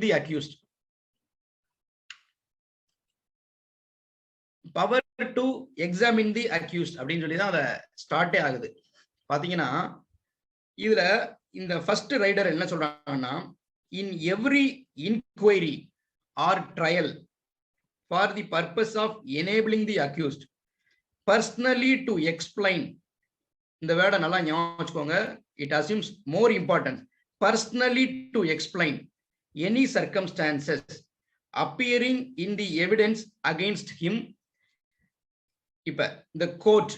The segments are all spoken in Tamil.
the accused. Power to examine the accused அப்படின்னு சொல்லி தான் அதை ஸ்டார்ட்டே ஆகுது. பாத்தீங்கன்னா இதுல இந்த ஃபர்ஸ்ட் ரைடர் என்ன சொல்றாங்கன்னா, in every inquiry or trial for the purpose of enabling the accused personally to explain, இந்த வேர்டை நல்லா ஞாபகம் வச்சுக்கோங்க, it assumes more important, personally to explain any circumstances appearing in the evidence against him. இப்ப இந்த கோர்ட்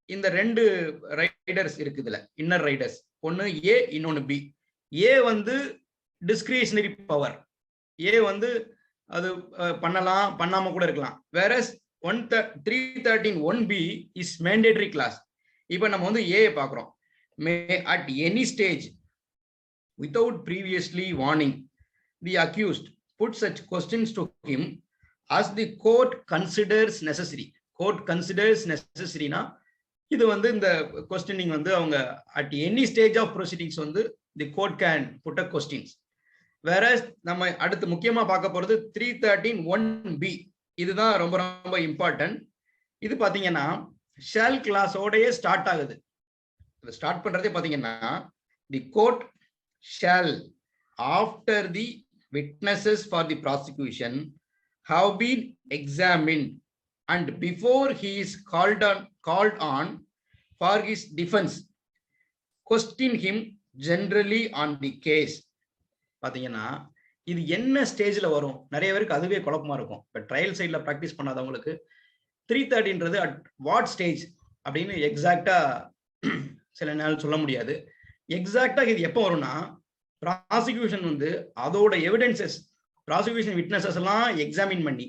இந்த ரெண்டு ரைடர்ஸ் இருக்குதுல, இன்னர் ரைடர்ஸ், ஒன்னு ஏ இன்னொன்னு பி. ஏ வந்து டிஸ்கிரிஷனரி பவர், ஏ வந்து அது பண்ணலாம் பண்ணாம கூட இருக்கலாம். Whereas 313(1)B is mandatory clause. இப்ப நம்ம வந்து ஏ பாக்குறோம். May at any stage without previously warning the accused put such questions to him as the court considers necessary. Court considers நெசசரினா இது வந்து இந்த கொஸ்டினிங் வந்து அவங்க at any stage of proceedings வந்து the court can put a questions. வேற நம்ம அடுத்து முக்கியமா பார்க்க போறது 313(1)B. இதுதான் ரொம்ப ரொம்ப இம்பார்ட்டன்ட். இது பாத்தீங்கன்னா ஷால் கிளாஸோடயே ஸ்டார்ட் ஆகுது. ஸ்டார்ட் பண்றதே பாத்தீங்கன்னா the court shall after the witnesses for the prosecution have been examined and before he is called on for his defense question him generally on the case. பாத்தீங்கன்னா இது என்ன ஸ்டேஜ்ல வரும், நிறைய பேருக்கு அதுவே குழப்பமா இருக்கும். இப்ப ட்ரையல் சைட்ல பிராக்டிஸ் பண்ணாதவங்களுக்கு 313ன்றது அட் வாட் ஸ்டேஜ் அப்படின்னு எக்ஸாக்டா சில நேரம் சொல்ல முடியாது. எக்ஸாக்டா இது எப்போ வரும்னா, ப்ராசிக்யூஷன் வந்து அதோட எவிடன்சஸ், ப்ராசிக்யூஷன் விட்னஸஸ் எல்லாம் எக்ஸாமின் பண்ணி,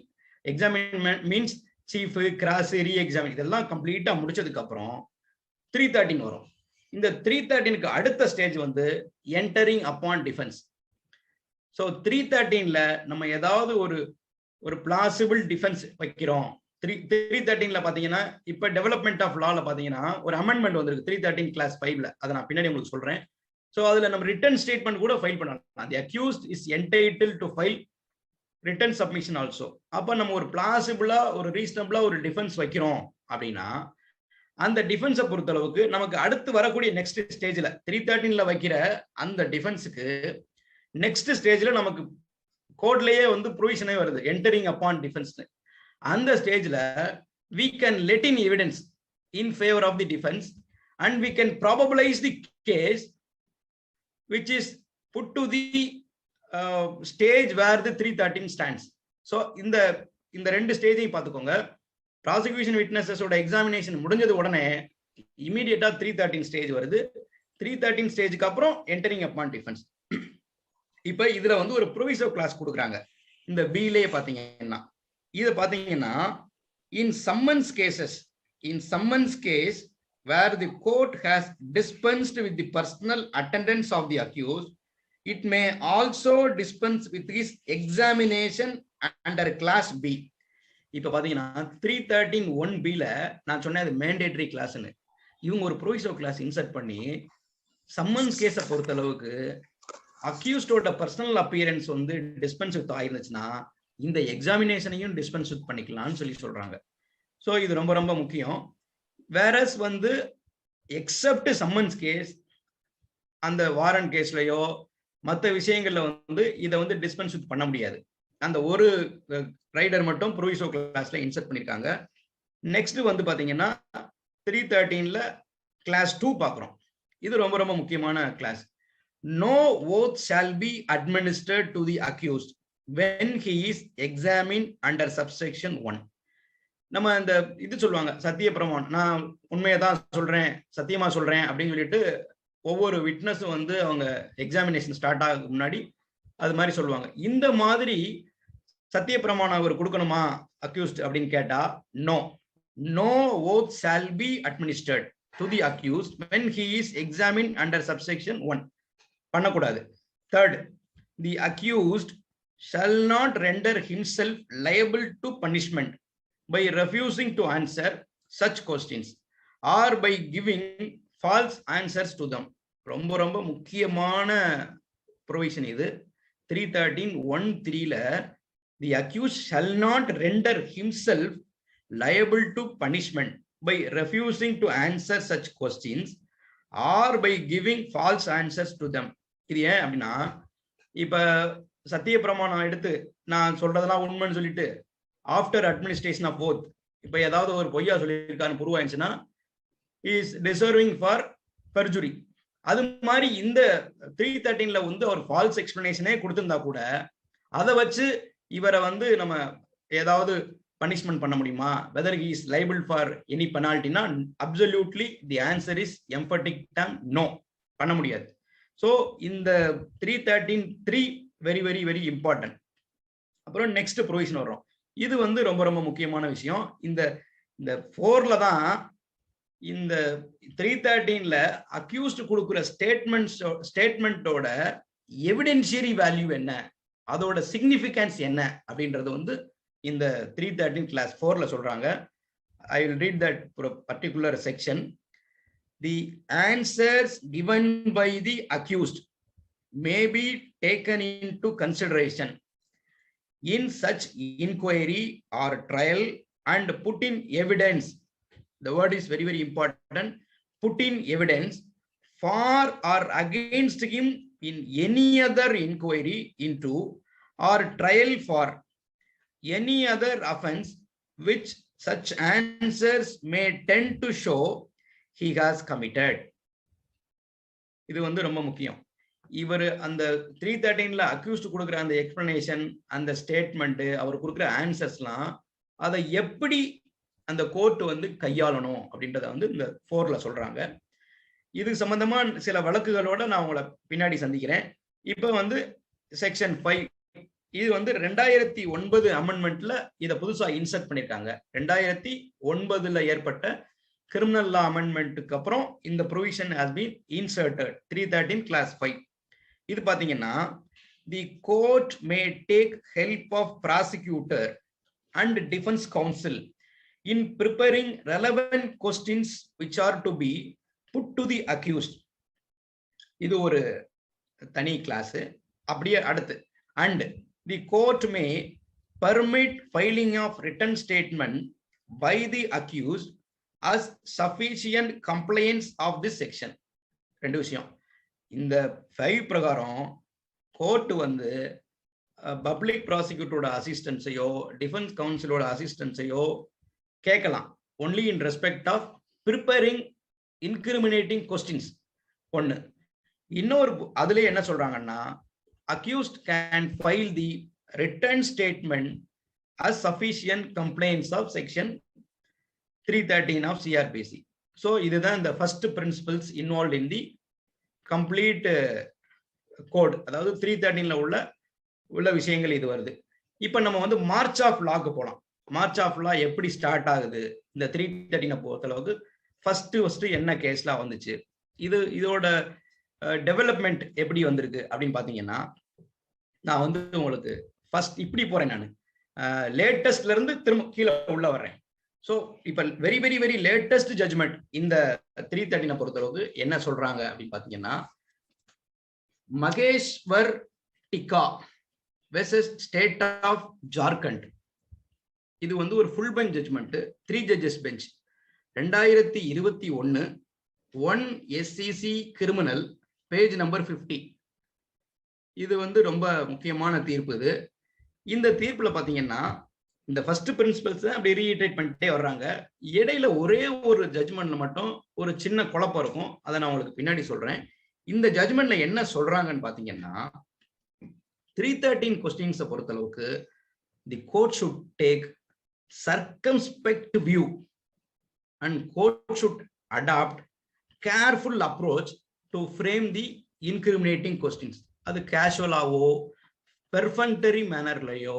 எக்ஸாமின் மீன்ஸ் சீஃப், கிராஸ், ரீ எக்ஸாமின் இதெல்லாம் கம்ப்ளீட்டா முடிச்சதுக்கு அப்புறம் 313 வரும். இந்த 313க்கு அடுத்த ஸ்டேஜ் வந்து என்டரிங் அப்பான் டிஃபென்ஸ். ஸோ 313ல நம்ம ஏதாவது ஒரு பிளாசிபிள் டிஃபென்ஸ் வைக்கிறோம். 313ல பாத்தீங்கன்னா இப்ப டெவலப்மெண்ட் ஆஃப் லால பாத்தீங்கன்னா ஒரு அமெண்ட்மெண்ட் வந்திருக்கு 313 கிளாஸ் 5ல, அதை நான் பின்னாடி உங்களுக்கு சொல்றேன். ஸோ அதுல நம்ம ரிட்டன் ஸ்டேட்மெண்ட் கூட ஃபைல் பண்ணலாம். The accused is entitled to file written submission also. அப்ப நம்ம ஒரு பிளாசிபிளா ஒரு ரீசனபிளா ஒரு டிஃபென்ஸ் வைக்கிறோம் அப்படின்னா அந்த டிஃபென்ஸை பொறுத்தளவுக்கு நமக்கு அடுத்து வரக்கூடிய நெக்ஸ்ட் ஸ்டேஜ்ல 313ல வைக்கிற அந்த டிஃபென்ஸுக்கு நெக்ஸ்ட் ஸ்டேஜ்ல நமக்கு கோட்லயே வந்து ப்ரொவிஷனே வருது, என்டரிங் அப்பான் டிஃபென்ஸ். அந்த ஸ்டேஜ்ல we can let in evidence in favor of the defense and we can probabilize the case which is put to the stage where the 313 stands. So இந்த ரெண்டு ஸ்டேஜையும் பார்த்துக்கோங்க. ப்ராசிக்யூஷன் விட்னஸஸோட எக்ஸாமினேஷன் முடிஞ்சது உடனே இமீடியட்டா 313 ஸ்டேஜ் வருது. 313 ஸ்டேஜுக்கு அப்புறம் என்டரிங் அப்பான் டிஃபென்ஸ். இப்ப இதுல வந்து ஒரு ப்ரொவிசோ கிளாஸ் கொடுக்குறாங்க இந்த பிலே பாத்தீங்கன்னா. இது பாத்தீங்கன்னா in summons case where the court has dispensed with the personal attendance of the accused, it may also dispense with his examination under class B. இப்ப பாத்தீங்கன்னா 313(1)Bல நான் சொன்னேன் அது மேண்டேட்டரி கிளாஸ்னு. இவங்க ஒரு ப்ரொவிசோ கிளாஸ் இன்சர்ட் பண்ணி சம்மன்ஸ் கேஸை பொறுத்த அளவுக்கு அக்யூஸ்டோட பர்சனல் அப்பியரன்ஸ் வந்து டிஸ்பென்ஸ் வித் ஆயிருந்துச்சுன்னா இந்த எக்ஸாமினேஷனையும் டிஸ்பென்ஸ் வித் பண்ணிக்கலாம்னு சொல்றாங்க. ஸோ இது ரொம்ப ரொம்ப முக்கியம். வேரஸ் வந்து எக்ஸப்ட் சம்மன்ஸ் கேஸ், அந்த வாரண்ட் கேஸ்லயோ மற்ற விஷயங்கள்ல வந்து இதை வந்து டிஸ்பென்ஸ் வித் பண்ண முடியாது. அந்த ஒரு ரைடர் மட்டும் ப்ரொவிசோ கிளாஸ்ல இன்சர்ட் பண்ணிருக்காங்க. நெக்ஸ்ட் வந்து பாத்தீங்கன்னா 313ல கிளாஸ் 2 பாக்குறோம். இது ரொம்ப ரொம்ப முக்கியமான class. No oath shall be administered to the accused when he is examined under subsection 1. நம்ம இந்த இது சொல்லுவாங்க சத்திய பிரமாணம், நான் உண்மையை தான் சொல்றேன், சத்தியமா சொல்றேன் அப்படின்னு சொல்லிட்டு ஒவ்வொரு விட்னஸும் வந்து அவங்க எக்ஸாமினேஷன் ஸ்டார்ட் ஆகிறதுக்கு முன்னாடி அது மாதிரி சொல்லுவாங்க. இந்த மாதிரி சத்திய பிரமாணம் அவர் கொடுக்கணுமா அக்யூஸ்ட் அப்படின்னு கேட்டா no oath shall be administered to the accused when he is examined under subsection 1. பண்ணக்கூடாது. Third, the accused shall not render himself liable to punishment by refusing to answer such questions or by giving false answers to them. ரொம்ப ரொம்ப முக்கியமான ப்ரொவிஷன் இது. 313(1)(3ல the accused shall not render himself liable to punishment by refusing to answer such questions or by giving false answers to them. இது ஏன் அப்படின்னா, இப்ப சத்திய பிரமாணம் எடுத்து நான் சொல்றதெல்லாம் உண்மைன்னு சொல்லிட்டு ஆஃப்டர் அட்மினிஸ்ட்ரேஷன் ஆஃப் ஓத் இப்ப ஏதாவது ஒரு பொய்யா சொல்லியிருக்கான்னு ப்ரூவ் ஆயிடுச்சுன்னா இஸ் டிசர்விங் ஃபார் பெர்ஜுரி. அது மாதிரி இந்த 313ல வந்து ஒரு ஃபால்ஸ் எக்ஸ்பிளனேஷனே கொடுத்திருந்தா கூட அதை வச்சு இவரை வந்து நம்ம ஏதாவது பனிஷ்மெண்ட் பண்ண முடியுமா? whether he is liable for any penalty na absolutely the answer is emphatic term no, பண்ண முடியாது. so இந்த 313(3) very very very important. அப்புறம் நெக்ஸ்ட் ப்ரொவிஷன் வரும். இது வந்து ரொம்ப ரொம்ப முக்கியமான விஷயம். இந்த 4ல தான் இந்த 313ல அக்யூஸ்ட் கொடுக்கிற ஸ்டேட்மெண்டோட எவிடென்ஷியரி வேல்யூ என்ன, அதோட சிக்னிஃபிகன்ஸ் என்ன அப்படின்றது வந்து இந்த 313 class 4ல சொல்றாங்க. I will read that particular section. The answers given by the accused may be taken into consideration in such inquiry or trial and put in evidence. The word is very very important. Put in evidence for or against him in any other inquiry into or trial for any other offense which such answers may tend to show he has committed. இது வந்து ரொம்ப முக்கியம். இவர் அந்த 313ல அக்யூஸ்ட் கொடுக்குற அந்த எக்ஸ்பிளனேஷன், அந்த ஸ்டேட்மெண்ட், அவர் கொடுக்குற ஆன்சர்ஸ்லாம் அதை எப்படி அந்த கோர்ட் வந்து கையாளணும் அப்படின்றத வந்து இந்த 4ல சொல்றாங்க. இது சம்பந்தமா சில வழக்குகளோட நான் உங்களை பின்னாடி சந்திக்கிறேன். இப்ப வந்து செக்ஷன் 5 இது வந்து 2009 அமெண்ட்மெண்ட்ல இதை புதுசா இன்சர்ட் பண்ணிருக்காங்க. 2009ல ஏற்பட்ட கிரிமினல் லா அமெண்ட்மெண்ட்டுக்கு அப்புறம் இந்த provision has been inserted 313 class 5. இது பாத்தீங்கன்னா the court may take help of prosecutor and defence counsel in preparing relevant questions which are to be put to the accused. இது ஒரு தனி கிளாஸ். அப்படியே அடுத்து and the court may permit filing of written statement by the accused as sufficient compliance of this section. ரெண்டு விஷயம். இந்த 5 பிரகாரம் கோர்ட் வந்து பப்ளிக் ப்ராசிக்யூட்டரோட அசிஸ்டன்ஸையோ டிஃபென்ஸ் கவுன்சிலோட அசிஸ்டன்ஸையோ கேட்கலாம். Only in respect of preparing incriminating questions ஒன்று. இன்னொரு அதுல என்ன சொல்றாங்கன்னா accused can file the written statement as sufficient compliance of section 313 of CrPC. so இதுதான் the first principles involved in the complete code. அதாவது 313ல உள்ள விஷயங்கள் இது வருது. இப்ப நம்ம வந்து மார்ச் ஆஃப் லாக்கு போலாம். மார்ச் ஆஃப் லா எப்படி ஸ்டார்ட் ஆகுது இந்த 313 பொறுத்தளவுக்கு ஃபர்ஸ்ட் என்ன கேஸ்லாம் வந்துச்சு, இதோட டெவலப்மெண்ட் எப்படி வந்திருக்கு அப்படின்னு பாத்தீங்கன்னா, நான் வந்து உங்களுக்கு ஃபர்ஸ்ட் இப்படி போறேன். நான் லேட்டஸ்ட்ல இருந்து திரும்ப கீழே உள்ள வர்றேன். ஸோ இப்ப very very very latest judgment இந்த 313 பொறுத்தளவுக்கு என்ன சொல்றாங்க அப்படின்னு பாத்தீங்கன்னா, Maheshwar Tigga versus state of Jharkhand. இது வந்து ஒரு full bench judgment, 3 judges bench. 2021 1 SCC criminal page number 50. இது வந்து ரொம்ப முக்கியமான தீர்ப்பு. இது இந்த தீர்ப்புல பாத்தீங்கன்னா இந்த ஃபர்ஸ்ட் பிரின்சிபல்ஸ் அப்படி ரீஇட்டரேட் பண்ணிட்டே வர்றாங்க. இடையில ஒரே ஒரு ஜட்ஜ்மெண்ட்ல மட்டும் ஒரு சின்ன குழப்பம் இருக்கும். அதை நான் உங்களுக்கு பின்னாடி சொல்றேன். இந்த ஜட்ஜ்மெண்ட்ல என்ன சொல்றாங்கன்னு பாத்தீங்கன்னா, 313 கொஸ்டின்ஸை பொறுத்தளவுக்கு the court should take circumspect view and court should adopt careful approach to frame the incriminating questions. அது கேஷுவலாவோ பெர்ஃபெக்டரி மேனர்லயோ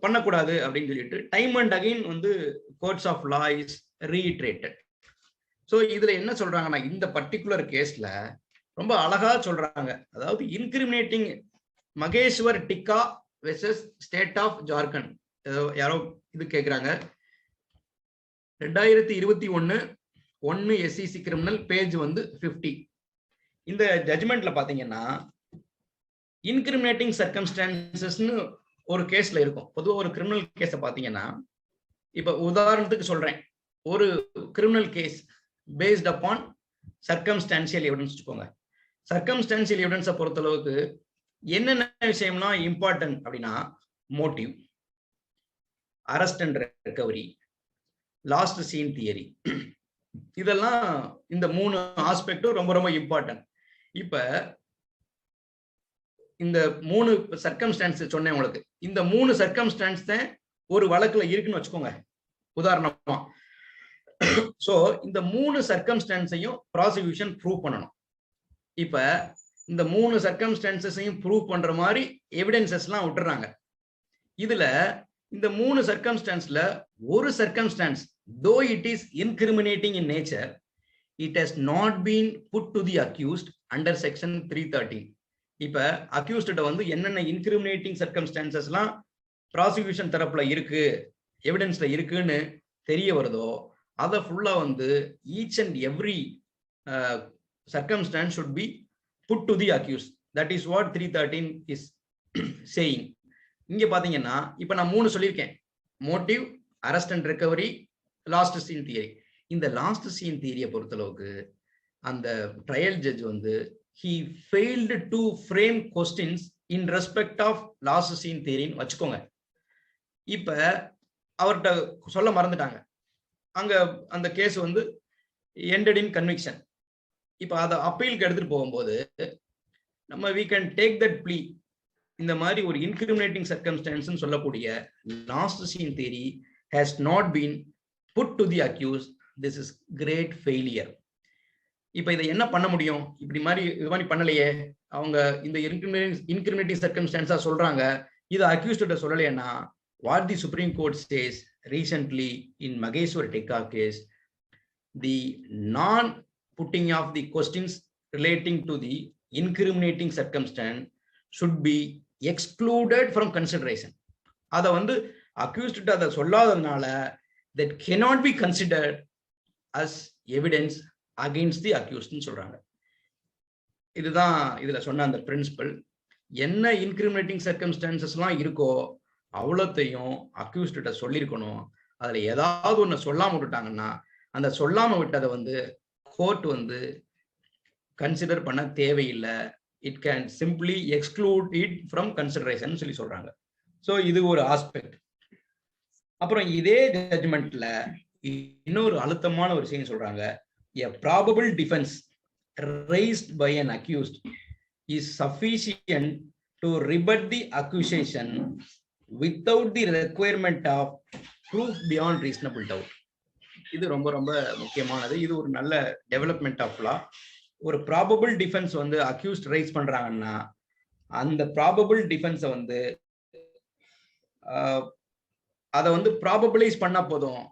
பண்ணக்கூடாது அப்படின்னு சொல்லிட்டு டைம் அண்ட் அகைன் வந்து courts of law is reiterated. So இதுல என்ன சொல்றாங்கன்னா, இந்த பர்டிகுலர் கேஸ்ல ரொம்ப அழகா சொல்றாங்க. அதாவது incriminating Maheshwar Tigga versus state of Jharkhand. யாரோ இது கேக்குறாங்க. 2021 1 SCC கிரிமினல் பேஜ் வந்து 50. இந்த ஜட்ஜ்மெண்ட்ல பாத்தீங்கன்னா இன்கிரிமினேட்டிங் சர்க்கம்ஸ்டான்சஸ்னு ஒரு கேஸ்ல இருக்கும். பொதுவாக ஒரு கிரிமினல் கேஸை பார்த்தீங்கன்னா, இப்ப உதாரணத்துக்கு சொல்றேன், ஒரு criminal case based upon circumstantial evidence வச்சுக்கோங்க. சர்க்கம்ஸ்டான்சியல் எவிடன்ஸை பொறுத்தளவுக்கு என்னென்ன விஷயம்லாம் இம்பார்ட்டன்ட் அப்படின்னா, motive, arrest and recovery, last seen theory, இதெல்லாம் இந்த 3 ஆஸ்பெக்டும் ரொம்ப ரொம்ப இம்பார்ட்டன்ட். இப்ப இந்த 3 சர்க்கம்ஸ்டான்ஸ் சொன்னேன் உங்களுக்கு. இந்த 3 சர்க்கம்ஸ்டான்ஸ் தான் ஒரு வழக்குல இருக்குன்னு வச்சுக்கோங்க உதாரணமா. சோ இந்த 3 சர்க்கம்ஸ்டான்ஸையும் ப்ராசிக்யூஷன் ப்ரூவ் பண்ணணும். இப்ப இந்த 3 சர்க்கம்ஸ்டான்சஸையும் ப்ரூவ் பண்ற மாதிரி எவிடன்சஸ் எல்லாம் விட்டுறாங்க. இதுல இந்த 3 சர்க்கம்ஸ்டான்ஸ்ல ஒரு circumstance, though it is incriminating in nature, it has not been put to the accused under section 313. இப்ப அக்யூஸ்ட வந்து என்னென்ன இன்கிரிமினேட்டிங் சர்க்கம்ஸ்டான்சஸ்லாம் ப்ராசிக்யூஷன் தரப்புல இருக்கு, எவிடன்ஸ்ல இருக்குன்னு தெரிய வருதோ அதை ஃபுல்லா வந்து each and every circumstance should be put to the accused. That is what 313 is saying. இங்க பாத்தீங்கன்னா இப்ப நான் 3 சொல்லியிருக்கேன், motive, arrest and recovery, last seen theory. இந்த லாஸ்ட் சீன் தியரியை பொறுத்தளவுக்கு அந்த ட்ரையல் ஜட்ஜ் வந்து he failed to frame questions in respect of last scene theory வச்சுக்கோங்க. இப்ப அவர்கிட்ட சொல்ல மறந்துட்டாங்க, அங்க அந்த கேஸ் வந்து ended in conviction. இப்ப அதை அப்பீலுக்கு எடுத்துட்டு போகும்போது நம்ம we can take that plea. இந்த மாதிரி ஒரு இன்கிரிமினேட்டிங் சர்க்கம்ஸ்டான்ஸ் சொல்லக்கூடிய last seen theory has not been put to the accused. This is great failure. இப்ப இதை என்ன பண்ண முடியும்? இப்படி மாதிரி இது மாதிரி பண்ணலையே, அவங்க இந்த இன்கிரிமினேட்டிங் சர்க்கம்ஸ்டான்ஸா சொல்றாங்க, இது அக்யூஸ்ட சொல்லலைன்னா, what the Supreme Court says recently in Mageshwar Tekka case, the non putting of the questions relating to the incriminating circumstance should be excluded from consideration. அத வந்து அக்யூஸ்ட் அத சொல்லாததுனால that cannot be considered as evidence against the accused ன்னு சொல்றாங்க. இதுதான் இதுல சொன்ன அந்த பிரின்சிபல். என்ன இன்கிரிமினேட்டிங் சர்க்கம்ஸ்டான்சஸ்லாம் இருக்கோ அவ்வளோத்தையும் அக்யூஸ்ட சொல்லியிருக்கணும். அதுல ஏதாவது ஒண்ணு சொல்லாம விட்டுட்டாங்கன்னா அந்த சொல்லாம விட்டதை வந்து கோர்ட் வந்து கன்சிடர் பண்ண தேவையில்லை. It can simply exclude it from consideration சொல்லி சொல்றாங்க. ஸோ இது ஒரு ஆஸ்பெக்ட். அப்புறம் இதே ஜட்ஜ்மெண்ட்ல இன்னொரு அழுத்தமான ஒரு விஷயம் சொல்றாங்க, a probable defense raised by an accused is sufficient to rebut the accusation without the requirement of proof beyond reasonable doubt. இது ரொம்ப ரொம்ப முக்கியமானது. இது ஒரு நல்ல டெவலப்மெண்ட் ஆஃப் லா. ஒரு ப்ராபபிள் டிஃபென்ஸ் வந்து அக்யூஸ்ட் ரைஸ் பண்றாங்கன்னா அந்த ப்ராபபிள் டிஃபென்ஸை வந்து அதை வந்து ப்ராபபிளைஸ் பண்ணா போதும்,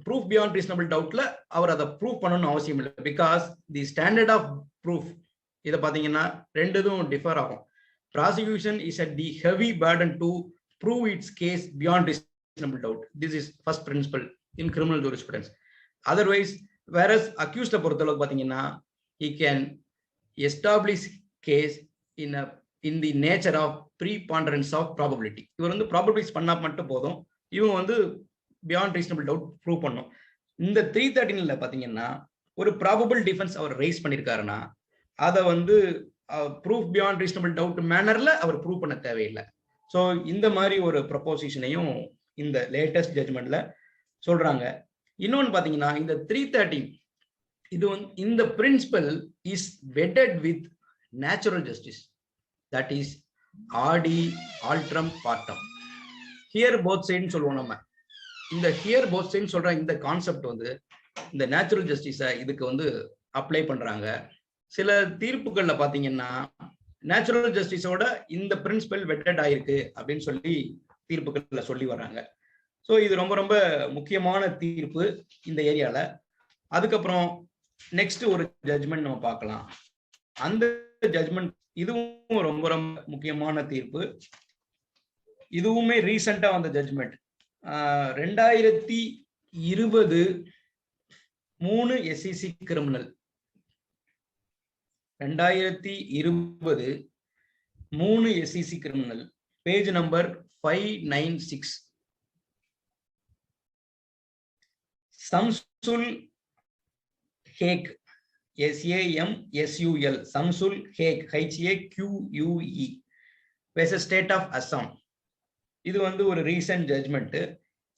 ப்ரூஃப் பியாண்ட் ரீசனபிள் டவுட்ல அவர் அதை ப்ரூவ் பண்ணணும்னு அவசியம் இல்லை. Because the standard of proof இதை பார்த்தீங்கன்னா ரெண்டுதும் டிஃபர் ஆகும். Prosecution is at the heavy burden to prove its case beyond reasonable doubt. This is first principle in criminal jurisprudence. Otherwise whereas accused பொறுத்தளவுக்கு பார்த்தீங்கன்னா he can establish case in the nature of preponderance of probability. இவர் வந்து ப்ராபபிளைஸ் பண்ணா மட்டும் போதும், இவங்க வந்து பியாண்ட் ரீசனபிள் டவுட் ப்ரூவ் பண்ணும். இந்த 313ல பாத்தீங்கன்னா ஒரு ப்ராபபிள் டிஃபென்ஸ் அவர் ரைஸ் பண்ணிருக்காருன்னா அதை வந்து ப்ரூஃப் பியாண்ட் ரீசனபிள் டவுட் மேனர்ல அவர் ப்ரூவ் பண்ண தேவையில்லை. ஸோ இந்த மாதிரி ஒரு ப்ரொபோசிஷனையும் இந்த லேட்டஸ்ட் ஜட்ஜ்மெண்ட்ல சொல்றாங்க. இன்னொன்னு பாத்தீங்கன்னா இந்த 313 இது வந்து இந்த principle is vetted with natural justice, that is audi alteram partem, hear both சைடுன்னு சொல்லுவோம் நம்ம. இந்த ஹியர் போத் சைடு சொல்ற இந்த கான்செப்ட் வந்து இந்த நேச்சுரல் ஜஸ்டிஸை இதுக்கு வந்து அப்ளை பண்றாங்க. சில தீர்ப்புகள்ல பாத்தீங்கன்னா நேச்சுரல் ஜஸ்டிஸோட இந்த பிரின்சிபல் வெட்டட் ஆயிருக்கு அப்படின்னு சொல்லி தீர்ப்புகள்ல சொல்லி வர்றாங்க. ஸோ இது ரொம்ப ரொம்ப முக்கியமான தீர்ப்பு இந்த ஏரியால. அதுக்கப்புறம் நெக்ஸ்ட் ஒரு ஜட்ஜ்மெண்ட் நம்ம பார்க்கலாம். அந்த ஜட்ஜ்மெண்ட் இதுவும் ரொம்ப ரொம்ப முக்கியமான தீர்ப்பு. இதுவுமே ரீசெண்டா வந்த judgement 2020 3 SEC criminal 2020 3 SEC criminal, page number 596. Samsul Hake, SAMSUL, Samsul Hake, HAQUE, versus State of Assam. இது வந்து ஒரு ரீசன்ட் ஜட்ஜ்மெண்ட்.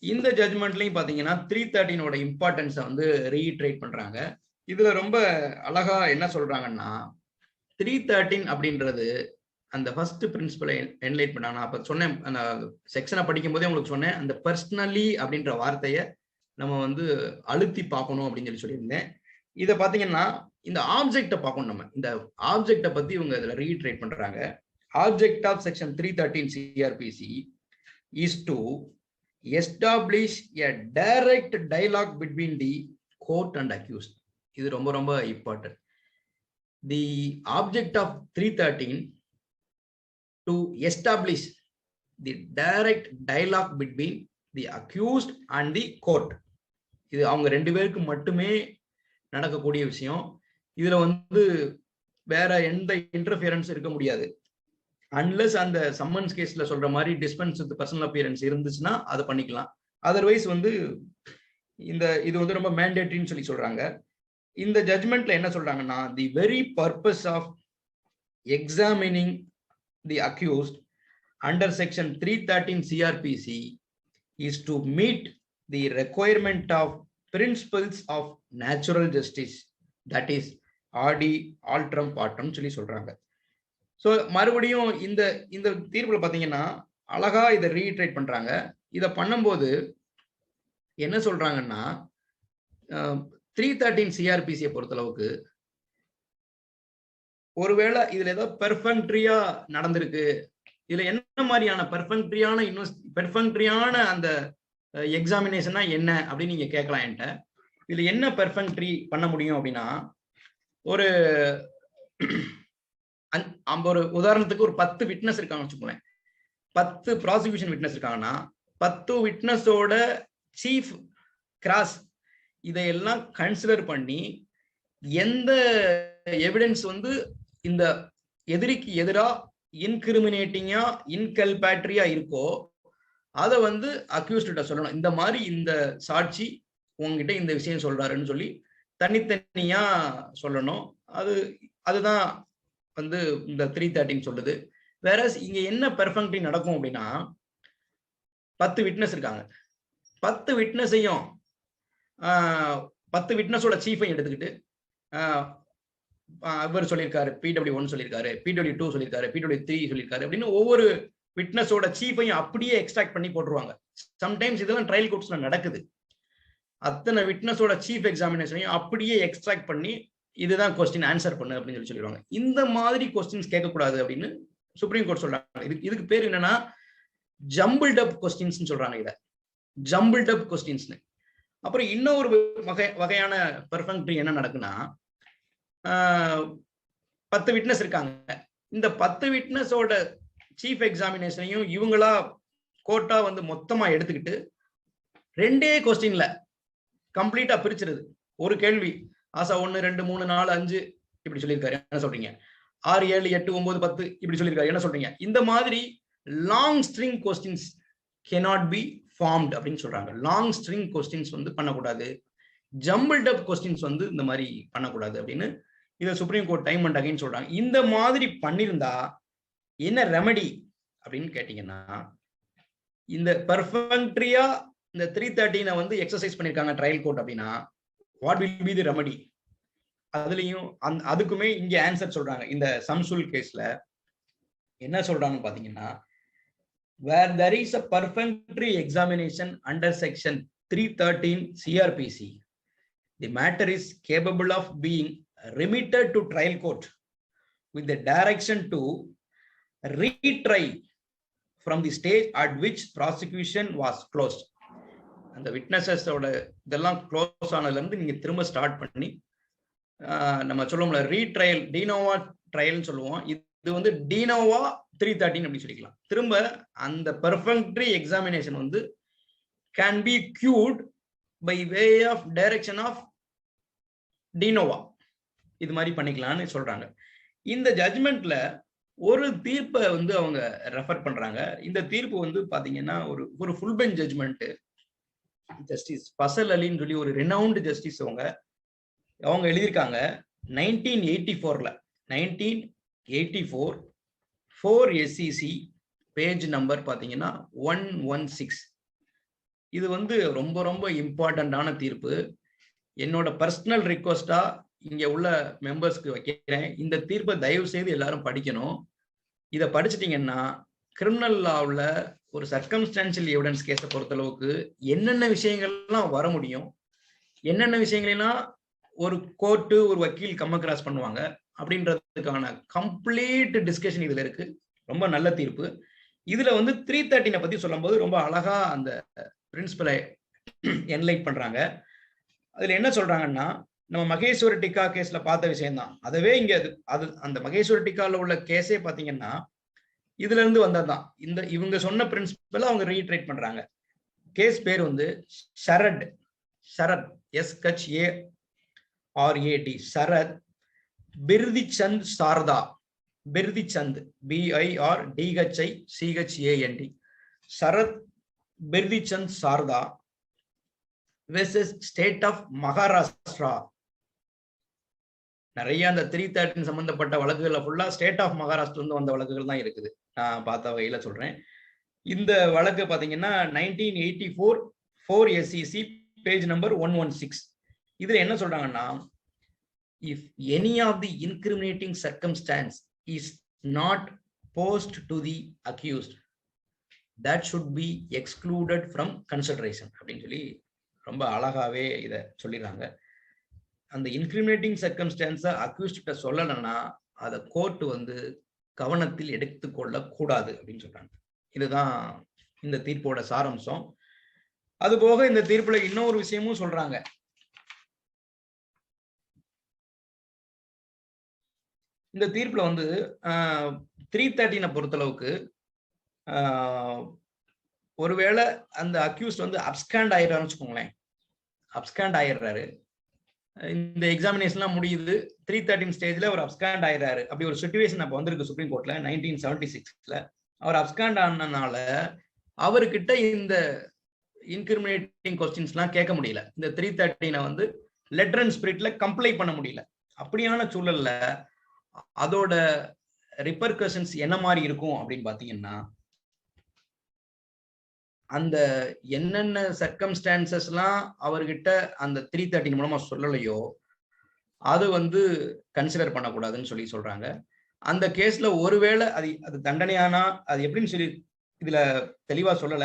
இந்த ஜட்ஜ்மெண்ட்லயும் பாத்தீங்கன்னா 313ஓட இம்பார்ட்டன்ஸை வந்து ரீட்ரேட் பண்றாங்க. இதுல ரொம்ப அழகா என்ன சொல்றாங்கன்னா 313 அப்படின்றது அந்த ஃபர்ஸ்ட் பிரின்சிபலை என்லைட் பண்ணாங்க. அப்ப சொன்னேன், அந்த செக்ஷனை படிக்கும் போதே உங்களுக்கு சொன்னேன், அந்த பர்சனலி அப்படின்ற வார்த்தையை நம்ம வந்து அழுத்தி பார்க்கணும் அப்படின்னு சொல்லியிருந்தேன். இதை பாத்தீங்கன்னா இந்த ஆப்ஜெக்டை பார்க்கணும். நம்ம இந்த ஆப்ஜெக்டை பத்தி இவங்க இதுல ரீட்ரேட் பண்றாங்க. Object of section 313 CRPC is to establish a direct dialogue between the court and accused. இது ரொம்ப ரொம்ப important. The object of 313 to establish the direct dialogue between the accused and the court. இது அவங்க ரெண்டு பேருக்கு மட்டுமே நடக்கக்கூடிய விஷயம். இதுல வந்து வேற எந்த இன்டர்ஃபியரன்ஸ் இருக்க முடியாது. அன்லெஸ் அந்த சம்மன்ஸ் கேஸ்ல சொல்ற மாதிரி டிஸ்பென்ஸ் வித் பர்சனல் அப்பியரன்ஸ் இருந்துச்சுன்னா அதை பண்ணிக்கலாம். அதர்வைஸ் வந்து இது வந்து ரொம்ப மேண்டேட்டரின்னு சொல்லி சொல்றாங்க. இந்த ஜட்ஜ்மெண்ட்ல என்ன சொல்றாங்கன்னா, the very purpose of examining the accused under section 313 CRPC is to meet the requirement of principles of natural justice, that is audi alteram bottom சொல்லி சொல்றாங்க. ஸோ மறுபடியும் இந்த தீர்ப்புல பாத்தீங்கன்னா அழகா இதை ரீட்ரேட் பண்றாங்க. இதை பண்ணும்போது என்ன சொல்றாங்கன்னா, 313 CRPCயை பொறுத்தளவுக்கு ஒருவேளை இதுல ஏதோ பெர்ஃபெக்ட்ரியா நடந்திருக்கு, இதுல என்ன மாதிரியான பெர்ஃபெக்ட்ரியான அந்த எக்ஸாமினேஷனா என்ன அப்படின்னு நீங்க கேட்கலாம் என்கிட்ட. இதுல என்ன பெர்ஃபெக்ட்ரி பண்ண முடியும் அப்படின்னா, ஒரு உதாரணத்துக்கு ஒரு 10 விட்னஸ் இருக்காங்கன்னு வச்சுக்கோங்களேன். 10 ப்ராசிக்யூஷன் விட்னஸ் இருக்காங்கன்னா 10 விட்னஸோட சீஃப் கிராஸ் இதையெல்லாம் கன்சிடர் பண்ணி எந்த எவிடன்ஸ் வந்து இந்த எதிரிக்கு எதிராக இன்கிரிமினேட்டிங்கா இன்கல்பேட்டரியா இருக்கோ அதை வந்து அக்யூஸ்ட சொல்லணும். இந்த மாதிரி இந்த சாட்சி உங்ககிட்ட இந்த விஷயம் சொல்றாருன்னு சொல்லி தனித்தனியா சொல்லணும். அதுதான் வந்து இந்த 313 சொல்லுது. வேற இங்க என்ன பெர்ஃபெக்ட்லி நடக்கும் அப்படின்னா, 10 விட்னஸ் இருக்காங்க. 10 விட்னஸையும் 10 விட்னஸோட சீஃபையும் எடுத்துக்கிட்டு இவர் சொல்லியிருக்காரு, PW1 சொல்லியிருக்காரு, PW2 சொல்லியிருக்காரு, PW3 சொல்லியிருக்காரு அப்படின்னு ஒவ்வொரு விட்னஸோட சீஃபையும் அப்படியே எக்ஸ்ட்ராக்ட் பண்ணி போட்டுருவாங்க. சம்டைம்ஸ் இதெல்லாம் ட்ரையல் கோர்ட்ஸ்ல நடக்குது. அத்தனை விட்னஸோட சீஃப் எக்ஸாமினேஷனையும் அப்படியே எக்ஸ்ட்ராக்ட் பண்ணி இதுதான் கொஸ்டின் ஆன்சர் பண்ணு அப்படின்னு சொல்லிடுவாங்க. இந்த மாதிரி கொஸ்டின்ஸ் கேட்கக்கூடாது அப்படின்னு சுப்ரீம் கோர்ட் சொல்றாங்க. இதுக்கு பேர் என்னன்னா ஜம்பிள்ட் அப் கொஸ்டின்ஸ் சொல்றாங்க. இத ஜம்பிள்ட் அப் கொஸ்டின்ஸ். அப்புறம் இன்னொரு வகையான பெர்ஃபெக்ட்ரி என்ன நடக்குன்னா, 10 விட்னஸ் இருக்காங்க. இந்த 10 விட்னஸோட சீஃப் எக்ஸாமினேஷனையும் இவங்களா கோர்ட்டா வந்து மொத்தமா எடுத்துக்கிட்டு 2 கொஸ்டின்ல கம்ப்ளீட்டா பிரிச்சிருது. ஒரு கேள்வி ஆசா 1 2 3 4 5 இப்படி சொல்லியிருக்காரு, என்ன சொல்றீங்க? 6 7 8 9 10 இப்படி சொல்லியிருக்காரு, என்ன சொல்றீங்க? இந்த மாதிரி long string questions cannot be formed அப்படின்னு சொல்றாங்க. லாங் ஸ்ட்ரிங் கொஸ்டின்ஸ் வந்து பண்ணக்கூடாது, ஜம்பிள்ட் அப் கொஸ்டின்ஸ் வந்து இந்த மாதிரி பண்ணக்கூடாது அப்படின்னு இதை supreme court time and again சொல்றாங்க. இந்த மாதிரி பண்ணிருந்தா என்ன ரெமெடி அப்படின்னு கேட்டீங்கன்னா, இந்த பெர்ஃபெக்ட்ரியா இந்த 313 வந்து எக்ஸசைஸ் பண்ணிருக்காங்க ட்ரையல் கோர்ட் அப்படின்னா, what will be the remedy? அதுலயும் அதுக்குமே இங்க ஆன்சர் சொல்றாங்க. இந்த சம்சுல் கேஸ்ல என்ன சொல்றாங்கன்னு பாத்தீங்கன்னா, where there is a perfunctory examination under section 313 CRPC, the matter is capable of being remitted to trial court with the direction to retry from the stage at which prosecution was closed. அந்த விட்னஸஸோட இதெல்லாம் க்ளோஸ் ஆனதுல இருந்து நீங்க திரும்ப ஸ்டார்ட் பண்ணி நம்ம சொல்லுவோம்ல ரீட்ரையல், டினோவா ட்ரையல்னு சொல்லுவோம். இது வந்து டினோவா 313 அப்படி சொல்லிக்கலாம். திரும்ப அந்த பெர்ஃபெக்ட்ரி எக்ஸாமினேஷன் வந்து can be cured by way of direction of de novo. இது மாதிரி பண்ணிக்கலாம்னு சொல்றாங்க. இந்த ஜட்ஜ்மெண்ட்ல ஒரு தீர்ப்பை வந்து அவங்க ரெஃபர் பண்றாங்க. இந்த தீர்ப்பு வந்து பாத்தீங்கன்னா ஒரு full bench judgment. Justice Fazal அலின்னு சொல்லி ஒரு ரெனவுண்ட் ஜஸ்டிஸ் அவங்க எழுதியிருக்காங்க 1984ல 1984 4 SEC பேஜ் நம்பர் பாத்தீங்கன்னா 116. இது வந்து ரொம்ப ரொம்ப இம்பார்ட்டன்டான தீர்ப்பு. என்னோட பர்சனல் ரிக்வஸ்டா இங்க உள்ள மெம்பர்ஸ்க்கு வைக்கிறேன், இந்த தீர்ப்பை தயவு செய்து எல்லாரும் படிக்கணும். இதை படிச்சிட்டீங்கன்னா கிரிமினல் லாவில் ஒரு சர்க்கம்ஸ்டான்ஷியல் எவிடன்ஸ் கேஸை பொறுத்தளவுக்கு என்னென்ன விஷயங்கள்லாம் வர முடியும், என்னென்ன விஷயங்களெல்லாம் ஒரு கோர்ட்டு ஒரு வக்கீல் கம் அக்ராஸ் பண்ணுவாங்க அப்படின்றதுக்கான கம்ப்ளீட் டிஸ்கஷன் இதுல இருக்கு. ரொம்ப நல்ல தீர்ப்பு. இதுல வந்து 313 பத்தி சொல்லும் போது ரொம்ப அழகா அந்த பிரின்சிபலை என்லைட் பண்றாங்க. அதுல என்ன சொல்றாங்கன்னா, நம்ம மகேஸ்வர டிக்கா கேஸ்ல பார்த்த விஷயம் தான். அதவே இங்க அந்த மகேஸ்வர டிக்கால உள்ள கேஸே பாத்தீங்கன்னா இதுல இருந்து வந்ததுதான். இவங்க சொன்ன பிரின்சிபல் அவங்க ரீட்ரேட் பண்றாங்க. கேஸ் பேர் வந்து Sharad SHARAD Sharad Birdhichand Sarda, Birdhichand BIRDHICHAND Sharad Birdhichand Sarda versus state of Maharashtra. நிறைய அந்த 313 சம்பந்தப்பட்ட வழக்குகள் ஃபுல்லா ஸ்டேட் ஆஃப் மகாராஷ்டிரா இருந்து வந்த வழக்குகள் தான் இருக்குது. நான் பார்த்த வகையில சொல்றேன். இந்த வழக்கு பாத்தீங்கன்னா 1984 4 SEC பேஜ் நம்பர் 116. இதுல என்ன சொல்றாங்கன்னா, if any of the incriminating circumstance is not posed to the accused, that should be excluded from consideration அப்படின்னு சொல்லி ரொம்ப அழகாவே இத சொல்லிடுறாங்க. அந்த இன்கிரிமினேட்டிங் சர்க்கம்ஸ்டான்ஸை அக்யூஸ்ட் கிட்ட சொல்லலைன்னா அதை கோர்ட் வந்து கவனத்தில் எடுத்துக்கொள்ள கூடாது அப்படின்னு சொல்றாங்க. இதுதான் இந்த தீர்ப்போட சாராம்சம். அது போக இந்த தீர்ப்புல இன்னொரு விஷயமும் சொல்றாங்க. இந்த தீர்ப்புல வந்து 313 பொறுத்தளவுக்கு ஒருவேளை அந்த அக்யூஸ்ட் வந்து அப்ஸ்காண்ட் ஆயிடுறாருன்னு வச்சுக்கோங்களேன், அப்ஸ்காண்ட் ஆயிடுறாரு, இந்த எக்ஸாமினேஷன்லாம் முடியுது, 313 ஸ்டேஜ்ல ஒரு அப்ஸ்காண்ட் ஆயிடுறாரு. அப்படி ஒரு சிச்சுவேஷன் அப்ப வந்திருக்கு சுப்ரீம் கோர்ட்ல 1976ல. அவர் அப்ஸ்காண்ட் ஆனதுனால அவர்கிட்ட இந்த இன்கிரிமினேட்டிங் கொஸ்டின்ஸ் எல்லாம் கேட்க முடியல. இந்த 313 வந்து லெட்டர் அண்ட் ஸ்பிரிட்ல கம்ப்ளை பண்ண முடியல. அப்படியான சூழல்ல அதோட ரிப்பர்கஷன்ஸ் என்ன மாதிரி இருக்கும் அப்படின்னு பாத்தீங்கன்னா, அந்த என்னென்ன சர்க்கம்ஸ்டான்சஸ் எல்லாம் அவர்கிட்ட அந்த 313 மூலமா சொல்லலையோ அது வந்து கன்சிடர் பண்ணக்கூடாதுன்னு சொல்லி சொல்றாங்க. அந்த கேஸ்ல ஒருவேளை அது தண்டனையானா அது எப்படின்னு சொல்லி இதுல தெளிவா சொல்லல.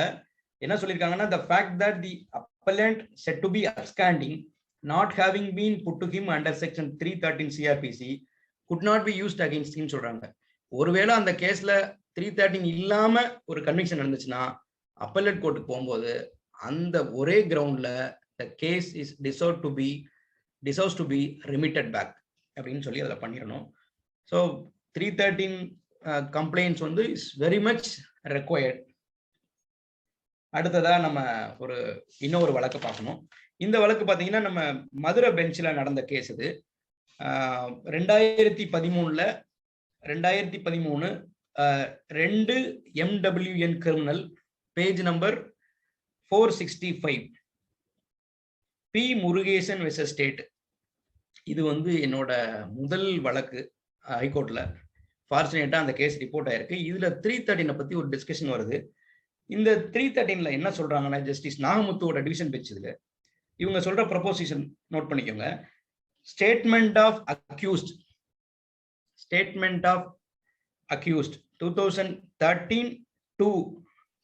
என்ன சொல்லியிருக்காங்கன்னா, the fact that the appellant said to be absconding not having been put to him under section 313 CRPC could not be used against him சொல்றாங்க. ஒருவேளை அந்த கேஸ்ல 313 இல்லாம ஒரு கன்விக்ஷன் நடந்துச்சுன்னா அப்பல்லட் கோர்ட்டுக்கு போகும்போது அந்த ஒரே கிரவுண்ட்ல the case is deserves to be remitted back அப்படின்னு சொல்லி அதில் பண்ணிடணும். ஸோ 313 கம்ப்ளைண்ட்ஸ் வந்து இஸ் வெரி மச் ரெக்வயர்ட். அடுத்ததா நம்ம இன்னொரு வழக்கு பார்க்கணும். இந்த வழக்கு பார்த்தீங்கன்னா நம்ம மதுரை பெஞ்சில் நடந்த கேஸ் இது. 2013 2 MWN criminal page number 465 P Murugesan versus state. இது வந்து என்னோட முதல் வழக்கு ஹைகோர்ட்ல. ஃபார்ச்சுனேட்டா அந்த கேஸ் ரிப்போர்ட் ஆயிருக்கு. இதுல 313 பத்தி ஒரு டிஸ்கஷன் வருது. இந்த 313ல என்ன சொல்றாங்கன்னா, ஜஸ்டிஸ் நாகமுத்துவோட டிவிஷன் பெஞ்ச் இதுல இவங்க சொல்ற ப்ரொபோசிஷன் நோட் பண்ணிக்கோங்க. Statement of accused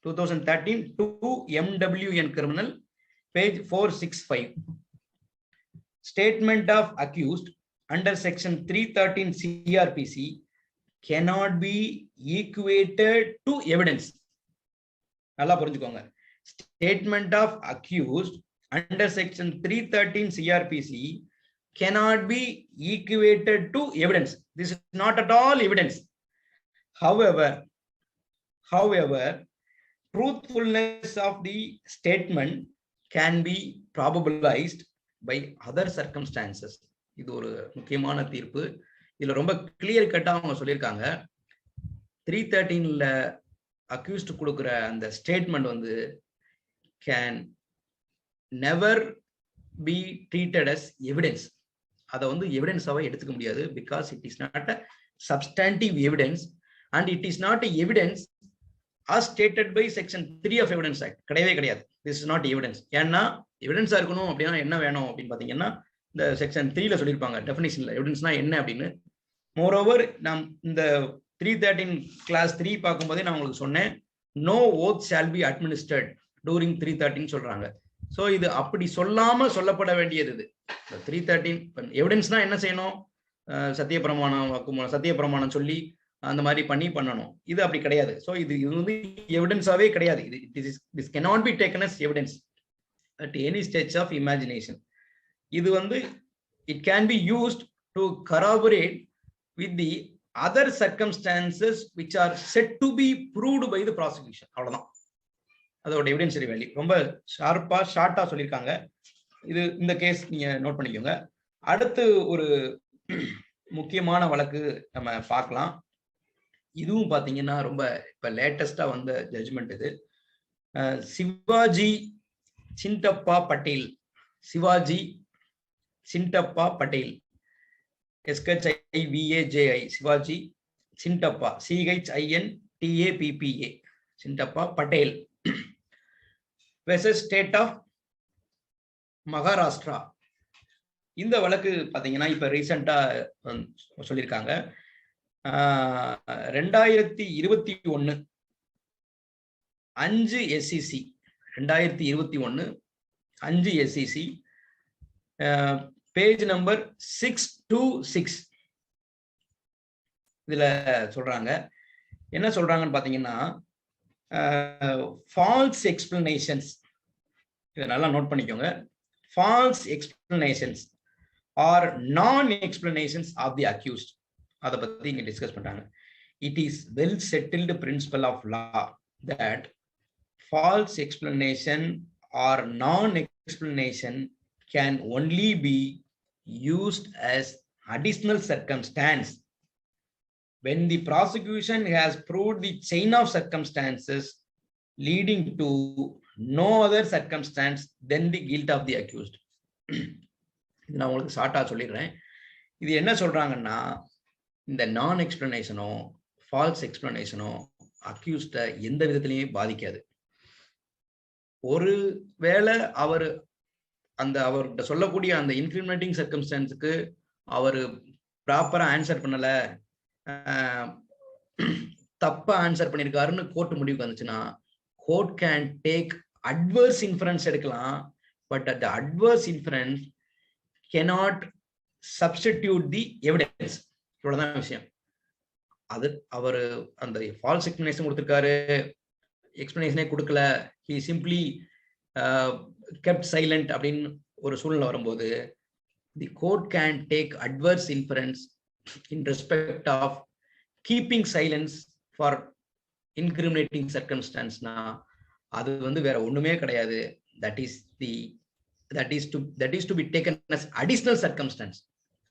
2013 to MWN criminal page 465. Statement of accused under section 313 CRPC cannot be equated to evidence. நல்லா புரிஞ்சுக்கோங்க. Statement of accused under section 313 CRPC cannot be equated to evidence. This is not at all evidence. However, truthfulness of the statement can be probabilized by other circumstances. இது ஒரு முக்கியமான தீர்ப்பு. இதுல ரொம்ப கிளியர் கட்டா அவங்க சொல்லியிருக்காங்க. 313ல அக்யூஸ்ட் கொடுக்குற அந்த ஸ்டேட்மெண்ட் வந்து can never be treated as evidence. அதை வந்து எவிடன்ஸாவே எடுத்துக்க முடியாது. Because it is not a substantive evidence and it is not evidence as stated by section 3 of evidence act. கிடையவே கிடையாது. this is not evidence. ஏன்னா எவிடன்ஸா இருக்கணும் அப்படின்னா என்ன வேணும் அப்படின்னு பாத்தீங்கன்னா இந்த செக்ஷன் 3ல சொல்லியிருப்பாங்க டெஃபினிஷன்ல எவிடன்ஸ்னா என்ன அப்படின்னு. மோரோவர் நாம் இந்த 313 கிளாஸ் 3 பார்க்கும்போதே நான் உங்களுக்கு சொன்னேன், no oath shall be administered during 313 சொல்றாங்க. சோ இது அப்படி சொல்லாம சொல்லப்பட வேண்டியது. இது 313 எவிடன்ஸ்னா என்ன செய்யணும்? சத்திய பிரமாணம், வாக்குமூலம், சத்திய பிரமாணம் சொல்லி அந்த மாதிரி பண்ணணும். இது அப்படி கிடையாது. சோ இது வந்து எவிடன்ஸாவே கிடையாது. this cannot be taken as evidence at any stage of imagination. இது வந்து it can be used to corroborate with the other circumstances which are said to be proved by the prosecution. அவ்வளவுதான் அதோட எவிடன்ஷியரி வேல்யூ. ரொம்ப ஷார்ப்பா ஷார்ட்டா சொல்லியிருக்காங்க. இது இந்த கேஸ் நீங்க நோட் பண்ணிக்கோங்க. அடுத்து ஒரு முக்கியமான வழக்கு நம்ம பார்க்கலாம். இதுவும் பாத்தீங்கன்னா ரொம்ப இப்ப லேட்டஸ்டா வந்த ஜட்ஜ்மெண்ட் இது. Shivaji Chintappa Patel, Shivaji Chintappa Patel, SHIVAJI, Shivaji Chintappa, CHINTAPPA, Chintappa Patel versus state of Maharashtra. இந்த வழக்கு பாத்தீங்கன்னா இப்ப ரீசெண்டா சொல்லியிருக்காங்க. 2021 5 SEC 2021 5 SEC பேஜ் நம்பர் 626 இதுல சொல்றாங்க. என்ன சொல்றாங்கன்னு பாத்தீங்கன்னா ஃபால்ஸ் எக்ஸ்பிளனேஷன்ஸ், இதை நல்லா நோட் பண்ணிக்கோங்க. False explanations or non explanations of the accused. அதை பத்தி இங்க டிஸ்கஸ் பண்றாங்க. It is well settled principle of law that false explanation or non explanation can only be used as additional circumstance when the prosecution has proved the chain of circumstances leading to no other circumstance than the guilt of the accused. இது நான் உங்களுக்கு ஷார்ட்டா சொல்லிடுறேன். இது என்ன சொல்றாங்கன்னா, இந்த நான் எக்ஸ்பிளனேஷனோ ஃபால்ஸ் எக்ஸ்பிளனேஷனோ அக்யூஸ்ட எந்த விதத்திலையும் பாதிக்காது. ஒரு வேளை அவர்கிட்ட சொல்லக்கூடிய அந்த இன்கிரிமினேட்டிங் சர்க்கம்ஸ்டான்ஸுக்கு அவர் ப்ராப்பரா ஆன்சர் பண்ணல, தப்பா ஆன்சர் பண்ணியிருக்காருன்னு கோர்ட் முடிவுக்கு வந்துச்சுன்னா, court can take adverse inference எடுக்கலாம். பட் அந்த adverse inference cannot substitute the evidence. இவ்வளவுதான் விஷயம். அது அவர் அந்த ஃபால்ஸ் எக்ஸ்பிளனேஷன் கொடுத்திருக்காரு, எக்ஸ்பிளனேஷனே கொடுக்கல, he simply kept silent அப்படின்னு ஒரு சூழ்நிலை வரும்போது, the court can take adverse inference in respect of keeping silence for incriminating circumstance-னா அது வந்து வேற ஒண்ணுமே கிடையாது. that is to be taken as additional circumstance.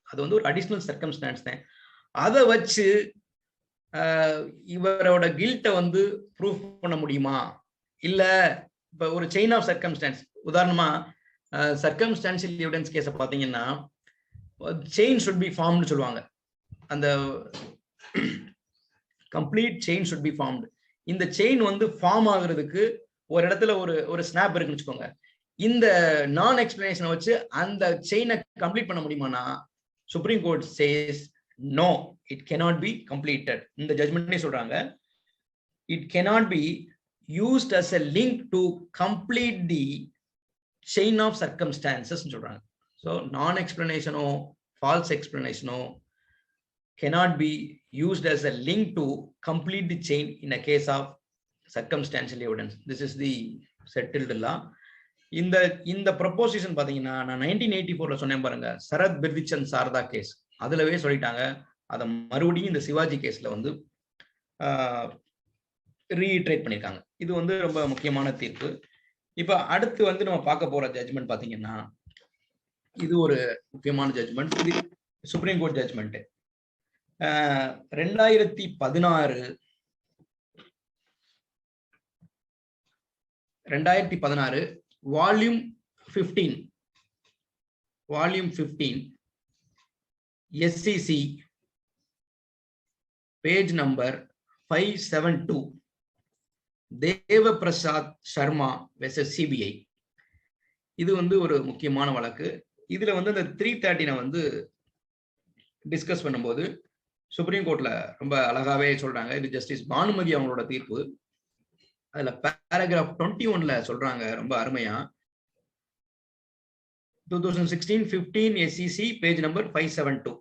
அது வந்து ஒரு அடிஷனல் சர்க்கம்ஸ்டான்ஸ் தான். அதை வச்சு இவரோட கில்ட்டை வந்து ப்ரூஃப் பண்ண முடியுமா? இல்ல இப்ப ஒரு செயின் ஆஃப் சர்க்கம்ஸ்டான்ஸ், உதாரணமா சர்க்கம்ஸ்டான்ஷியல் எவிடன்ஸ் கேஸை பாத்தீங்கன்னா செயின் ஷுட் பி ஃபார்ம்னு சொல்லுவாங்க. அந்த complete chain should be formed. இந்த செயின் வந்து ஃபார்ம் ஆகுறதுக்கு ஒரு இடத்துல ஒரு ஸ்னாப் இருக்குன்னு வச்சுக்கோங்க. இந்த நான் எக்ஸ்பிளனேஷனை வச்சு அந்த செயினை கம்ப்ளீட் பண்ண முடியுமானா supreme court says no, it cannot be completed. இந்த ஜட்ஜ்மெண்ட்லயே சொல்றாங்க, it cannot be used as a link to complete the chain of circumstances சொல்றாங்க. So non explanation or false explanation cannot be used as a link to complete the chain in a case of circumstantial evidence. This is the settled law. இந்த ப்ரொபோசிஷன் பாத்தீங்கன்னா நான் 1984ல சொன்னேன் பாருங்க, சரத் பிர்திச்சந்த் சாரதா கேஸ், அதுலவே சொல்லிட்டாங்க. அதை மறுபடியும் இந்த சிவாஜி கேஸ்ல வந்து ரீட்ரேட் பண்ணிருக்காங்க. இது வந்து ரொம்ப முக்கியமான தீர்ப்பு. இப்ப அடுத்து வந்து நம்ம பார்க்க போற ஜட்ஜ்மெண்ட் பாத்தீங்கன்னா, இது ஒரு முக்கியமான ஜட்ஜ்மெண்ட். இது supreme court judgment. 2016 2016 volume 15 SCC page number 572 Devaprasad Sharma versus CBI. இது ஒரு முக்கியமான வழக்கு. இதுல அந்த 313 டிஸ்கஸ் பண்ணும்போது சுப்ரீம் கோர்ட்ல ரொம்ப அழகாவே சொல்றாங்க. இது ஜஸ்டிஸ் பானுமதி அவங்களோட தீர்ப்பு. அதுல பேராகிராஃப் 21ல சொல்றாங்க ரொம்ப அருமையா. 2016-15 SCC பேஜ் நம்பர் 572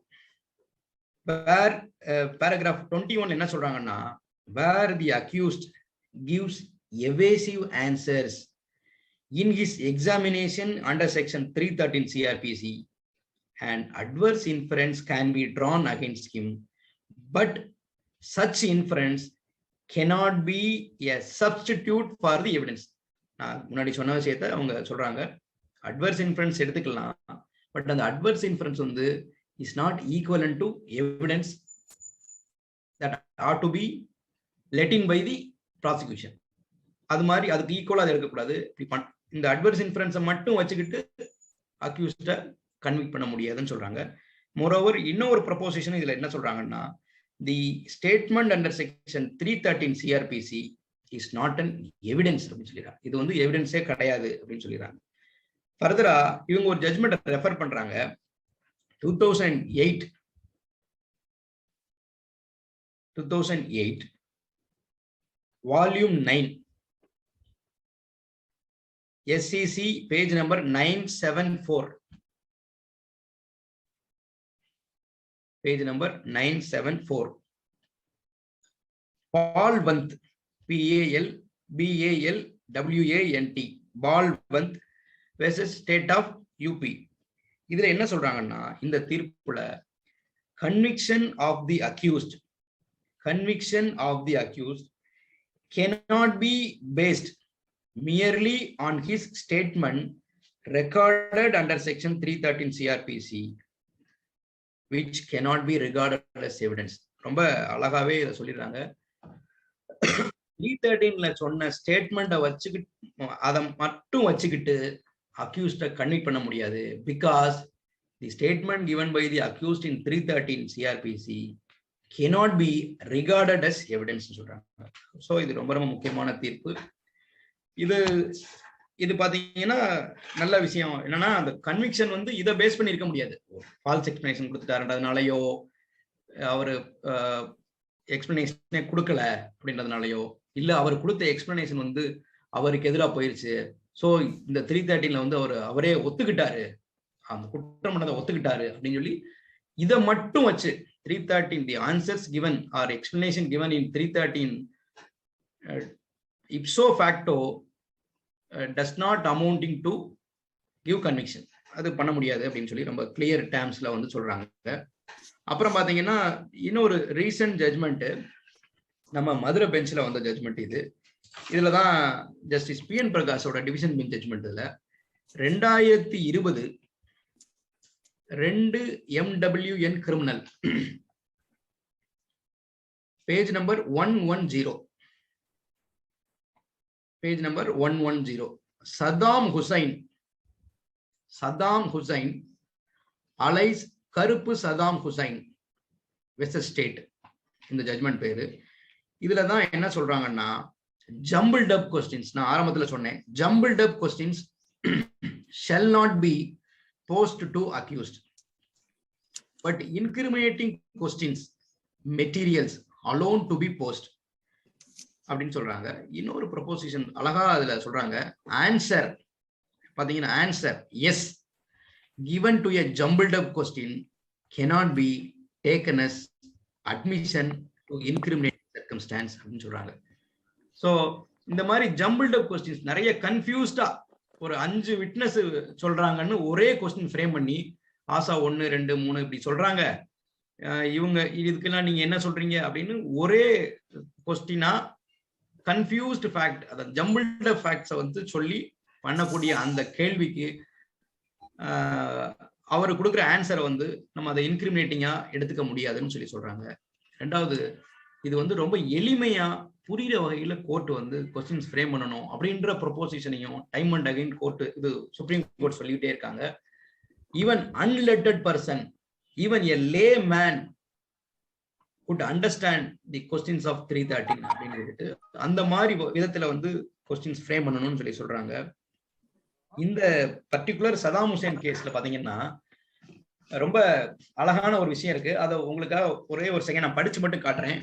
paragraph 21 என்ன சொல்றாங்கன்னா, where the accused gives evasive answers in his examination under section 313 CrPC and adverse inference can be drawn against him, but such inference cannot be a substitute for the evidence. நான் முன்னாடி சொன்ன விஷயத்தை அவங்க சொல்றாங்க, adverse inference எடுத்துக்கலாம், பட் அந்த adverse inference is not equivalent to evidence that ought to be let in by the prosecution. அது மாதிரி அதுக்கு ஈக்குவலா அது இருக்கக்கூடாது. இந்த adverse inference மட்டும் வச்சுக்கிட்டு அக்யூஸ்ட கன்விக்ட் பண்ண முடியாதுன்னு சொல்றாங்க. மோரோவர் இன்னொரு ப்ரொபோசிஷன் இதுல என்ன சொல்றாங்கன்னா, the statement under section 313 CrPC is not an evidence அப்படின்னு சொல்லிடுறாங்க. இது எவிடன்ஸே கிடையாது அப்படின்னு சொல்லிடுறாங்க. ஃபர்தரா இவங்க ஒரு ஜட்ஜ்மெண்ட் ரெஃபர் பண்றாங்க. 2008 volume 9 SCC page number 974 page number 974 Balwant PALBALWANT Balwant versus state of UP. இதுல என்ன சொல்றாங்கன்னா, இந்த தீர்ப்புல conviction of the accused cannot be based merely on his statement recorded under section 313 CrPC, which cannot be regarded as evidence. ரொம்ப அழகாவே இதை சொல்லிடுறாங்க. 313ல சொன்ன ஸ்டேட்மெண்ட்டை வச்சுக்கிட்டு அதை மட்டும் வச்சுக்கிட்டு அக்யூஸ்ட கன்விக்ட் பண்ண முடியாது. Because the statement given by the accused in 313 CrPC cannot be regarded as evidence சொல்றாங்க. ஸோ இது ரொம்ப ரொம்ப முக்கியமான தீர்ப்பு. இது பாத்தீங்கன்னா நல்ல விஷயம் என்னன்னா, அந்த கன்விக்ஷன் இதை பேஸ் பண்ணி இருக்க முடியாது. ஃபால்ஸ் எக்ஸ்பிளனேஷன் கொடுத்துட்டாருன்றதுனாலயோ, அவரு எக்ஸ்பிளனேஷனே கொடுக்கல அப்படின்றதுனாலயோ, இல்ல அவர் கொடுத்த எக்ஸ்பிளனேஷன் அவருக்கு எதிராக போயிருச்சு, சோ இந்த 313ல அவரே ஒத்துக்கிட்டாரு, அந்த குற்றம் பண்ணதை ஒத்துக்கிட்டாரு அப்படின்னு சொல்லி இதை மட்டும் வச்சு 313 the answers given or explanation given in 313 ipso facto does not amounting to give conviction, அது பண்ண முடியாது அப்படின்னு சொல்லி ரொம்ப கிளியர் டேர்ம்ஸ்ல சொல்றாங்க. அப்புறம் பாத்தீங்கன்னா இன்னொரு ரீசன்ட் ஜட்ஜ்மெண்ட் நம்ம மதுரை பெஞ்ச்ல வந்த ஜட்ஜ்மெண்ட் இதுலதான் ஜஸ்டிஸ் PN பிரகாஷோட டிவிஷன் பெஞ்ச் ஜட்ஜ்மெண்ட். இதுல 2020 2 MWN criminal page number 110 Saddam Hussain alias Karuppu Saddam Hussain versus state, இந்த ஜட்ஜ்மெண்ட் பேரு. இதுலதான் என்ன சொல்றாங்கன்னா, jumbled up questions, நான் ஆரம்பத்துல சொன்னேன், jumbled up questions shall not be posed to accused, but incriminating questions materials alone to be posed அப்படின்னு சொல்றாங்க. இன்னொரு ப்ரொபோசிஷன் அழகா அதுல சொல்றாங்க, ஆன்சர் பாத்தீங்கன்னா answer as given to a jumbled up question cannot be taken as admission to incriminating circumstance அப்படின்னு சொல்றாங்க. சோ இந்த மாதிரி ஜம்பிள்ட் அப் கொஸ்டின்ஸ் நிறைய கன்ஃபியூஸ்டா ஒரு 5 விட்னஸ் சொல்றாங்கன்னு ஒரே கொஸ்டின் ஃப்ரேம் பண்ணி ஆசா 1 2 3 இப்படி சொல்றாங்க, இவங்க இதுக்கெல்லாம் நீங்க என்ன சொல்றீங்க அப்படின்னு ஒரே கொஸ்டினா கன்ஃபியூஸ்டு ஃபேக்ட், அத ஜம்பிள்ட் அப் ஃபேக்ட்ஸை சொல்லி பண்ணக்கூடிய அந்த கேள்விக்கு அவர் கொடுக்குற ஆன்சரை நம்ம அதை இன்கிரிமினேட்டிங்கா எடுத்துக்க முடியாதுன்னு சொல்லி சொல்றாங்க. ரெண்டாவது, இது ரொம்ப எளிமையா புரியுற வகையில கோர்ட் வந்து கொஸ்டின்ஸ் ஃப்ரேம் பண்ணணும் அப்படின்ற ப்ரொபோசிஷனையும் டைம் அண்ட் அகைன் கோர்ட் இது சுப்ரீம் கோர்ட் சொல்லிட்டே இருக்காங்க. Even unlettered person, even a lay man could understand the questions of 313 அப்படின்னு சொல்லிட்டு அந்த மாதிரி விதத்துல வந்து கொஸ்டின்ஸ் ஃப்ரேம் பண்ணணும்னு சொல்லி சொல்றாங்க. இந்த பர்டிகுலர் சதாம் ஹுசேன் கேஸ்ல பாத்தீங்கன்னா ரொம்ப அழகான ஒரு விஷயம் இருக்கு. அதை உங்களுக்காக ஒரே ஒரு செகண்ட் நான் படிச்சு மட்டும் காட்டுறேன்.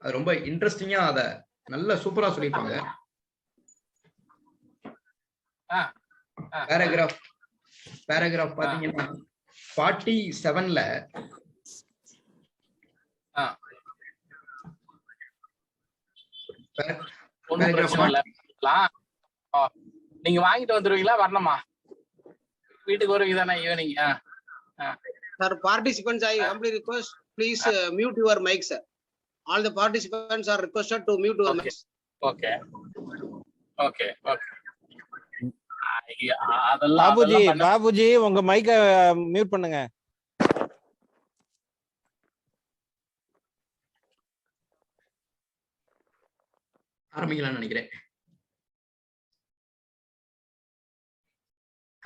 அது ரொம்ப இன்ட்ரெஸ்டிங்கா அத நல்ல சூப்பரா சொல்லியிருப்பாங்க. பேராகிராஃப் பாத்தீங்கன்னா 47ல நீங்க வாங்கிட்டு வந்துருவீங்களா? வரணுமா? வீட்டுக்கு வருவீங்க தானே evening? Sir, participants, I humbly request, please mute your mic, sir. All the participants are requested to mute your mics. Okay. Babuji உங்க மைக்க மியூட் பண்ணுங்க. ஆரம்பிக்கலாம்னு நினைக்கிறேன்.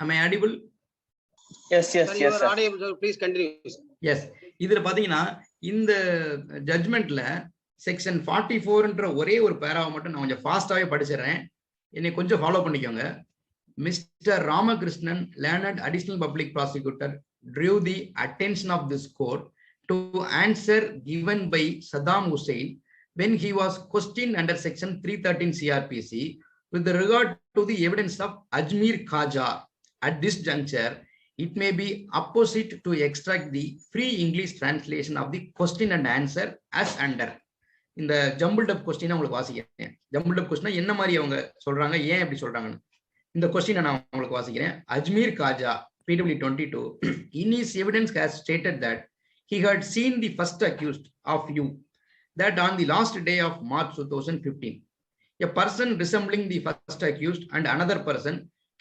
Am I audible? Yes, sir. Audible, please continue. Yes. இதுல பாத்தீங்கன்னா இந்த ஜட்ஜ்மெண்ட்ல செக்ஷன் 44ன்ற ஒரே ஒரு பேராவை மட்டும் நான் கொஞ்சம் ஃபாஸ்டாவே படிச்சிடுறேன். என்னை கொஞ்சம் ஃபாலோ பண்ணிக்கோங்க. Mister Ramakrishnan, learned additional public prosecutor, drew the attention of this court to answer given by Saddam Hussein when he was questioned under section 313 CrPC with regard to the evidence of Ajmer Khaja. At this juncture, it may be opposite to extract the free English translation of the question and answer as under. இந்த ஜம்பிள்ட் அப் கொஸ்டின் உங்களுக்கு வாசிக்கிறேன். ஜம்பிள்ட் அப் கொஸ்டின் என்ன மாதிரி அவங்க சொல்றாங்க, ஏன் எப்படி சொல்றாங்கன்னு இந்த கொஸ்டினை நான் உங்களுக்கு வாசிக்கிறேன். Ajmer Khaja, PW22, in his evidence has stated that he had seen the first accused of you, that on the last day of March 2015, a person resembling the first accused and another person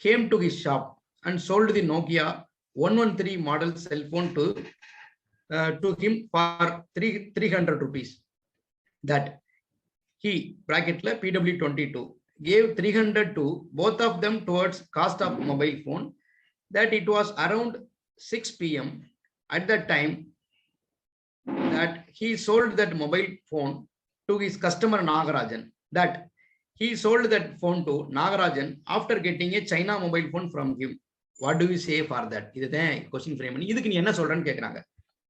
came to his shop and sold the Nokia 113 model cell phone to him for 300 rupees. That he, bracketla PW22, gave 300 to both of them towards cost of mobile phone. That it was around 6 PM at that time that he sold that mobile phone to his customer Nagarajan. That he sold that phone to Nagarajan after getting a China mobile phone from him. What do you say for that? இதுதான் கொஸ்டின் ஃப்ரேம் பண்ணி இதுக்கு நீ என்ன சொல்றன்னு கேக்குறாங்க.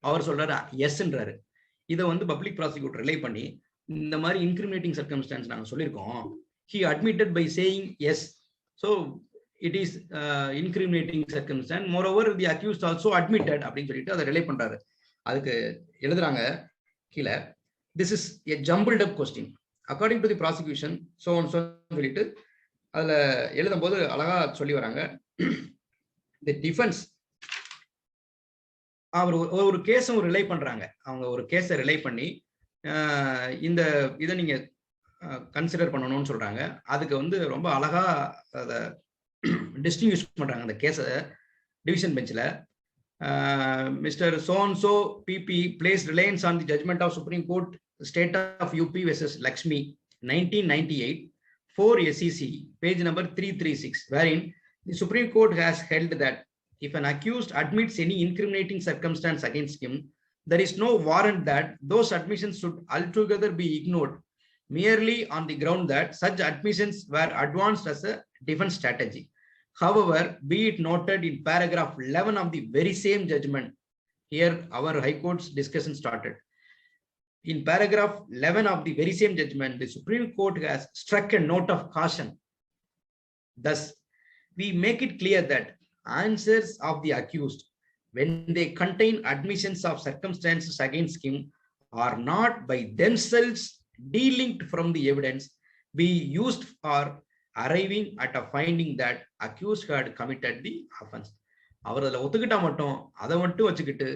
அவர் சொல்றாரு எஸ்ன்றாரு. இதை வந்து பப்ளிக் ப்ராசிக்யூட்டர் ரிலே பண்ணி இந்த மாதிரி இன்கிரிமினேட்டிங் சர்க்கம்ஸ்டான்ஸ் நாங்க சொல்லியிருக்கோம். He admitted by saying yes, so it is incriminating circumstance. Moreover, the accused also admitted அப்படின்னு சொல்லிட்டு அதை ரிலே பண்றாரு. அதுக்கு எழுதுறாங்க கீழே, this is a jumbled up question according to the prosecution, so on so சொல்லிட்டு அதுல எழுதும் போது அழகா சொல்லி வராங்க. The defense அவர் ஒரு கேஸும் ரிலே பண்றாங்க. அவங்க ஒரு கேஸை ரிலே பண்ணி இந்த இதை நீங்க கன்சிடர் பண்ணணும்னு சொல்றாங்க. அதுக்கு வந்து ரொம்ப அழகா அதை டிஸ்டிங்விஷ் பண்றாங்க. அந்த கேஸை டிவிஷன் பெஞ்சில் மிஸ்டர் சோன்சோ பிபி places reliance on the judgment of supreme court state of UP versus Lakshmi 1998 4 SEC page number 336, wherein the Supreme Court has held that if an accused admits any incriminating circumstance against him, there is no warrant that those admissions should altogether be ignored merely on the ground that such admissions were advanced as a defense strategy. However, be it noted in paragraph 11 of the very same judgment, here our High Court's discussion started. In paragraph 11 of the very same judgment, the Supreme Court has struck a note of caution. Thus, we make it clear that answers of the accused, when they contain admissions of circumstances against him, are not by themselves delinked from the evidence, be used for arriving at a finding that accused had committed the offense. அவர் அதில் ஒத்துக்கிட்டா மட்டும் அதை மட்டும் வச்சுக்கிட்டு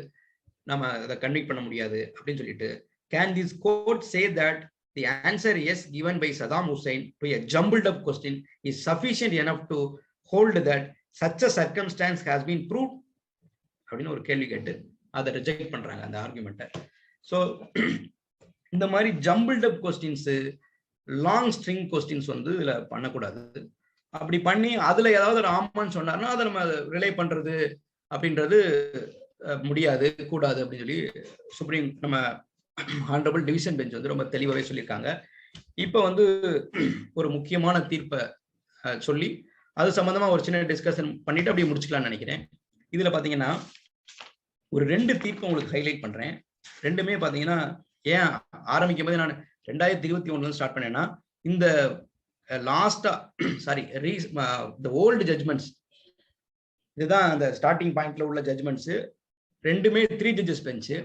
நம்ம அதை கன்விக்ட் பண்ண முடியாது அப்படின்னு சொல்லிட்டு, can this court say that the answer yes given by Saddam Hussein to a jumbled up question is sufficient enough to hold that such a circumstance has been proved அப்படின்னு ஒரு கேள்வி கேட்டு அதை ரிஜெக்ட் பண்றாங்க அந்த ஆர்குமெண்ட்டை. ஸோ இந்த மாதிரி ஜம்பிள்ட் அப் கொஸ்டின்ஸ் லாங் ஸ்ட்ரிங் கொஸ்டின்ஸ் வந்து இதுல பண்ணக்கூடாது. அப்படி பண்ணி அதுல ஏதாவது ஒரு ஆமான்னு சொன்னார்னா அதை நம்ம ரிலே பண்றது அப்படின்றது முடியாது, கூடாது அப்படின்னு சொல்லி சுப்ரீம் நம்ம ஹானரபிள் டிவிஷன் பெஞ்ச் வந்து ரொம்ப தெளிவாகவே சொல்லியிருக்காங்க. இப்ப வந்து ஒரு முக்கியமான தீர்ப்பை சொல்லி அது சம்பந்தமா ஒரு சின்ன டிஸ்கஷன் பண்ணிட்டு அப்படியே முடிச்சுக்கலாம்னு நினைக்கிறேன். இதுல பாத்தீங்கன்னா ஒரு 2 தீர்ப்பு உங்களுக்கு ஹைலைட் பண்றேன். ரெண்டுமே பாத்தீங்கன்னா ஏன் ஆரம்பிக்கும் போது நான் 2021 ஸ்டார்ட் பண்ணேன்னா இந்த லாஸ்டா சாரி த ஓல்டு ஜட்ஜ்மெண்ட்ஸ் இதுதான் அந்த ஸ்டார்டிங் பாயிண்ட்ல உள்ள ஜட்ஜ்மெண்ட்ஸ். ரெண்டுமே 3 ஜட்ஜஸ் பெஞ்சு,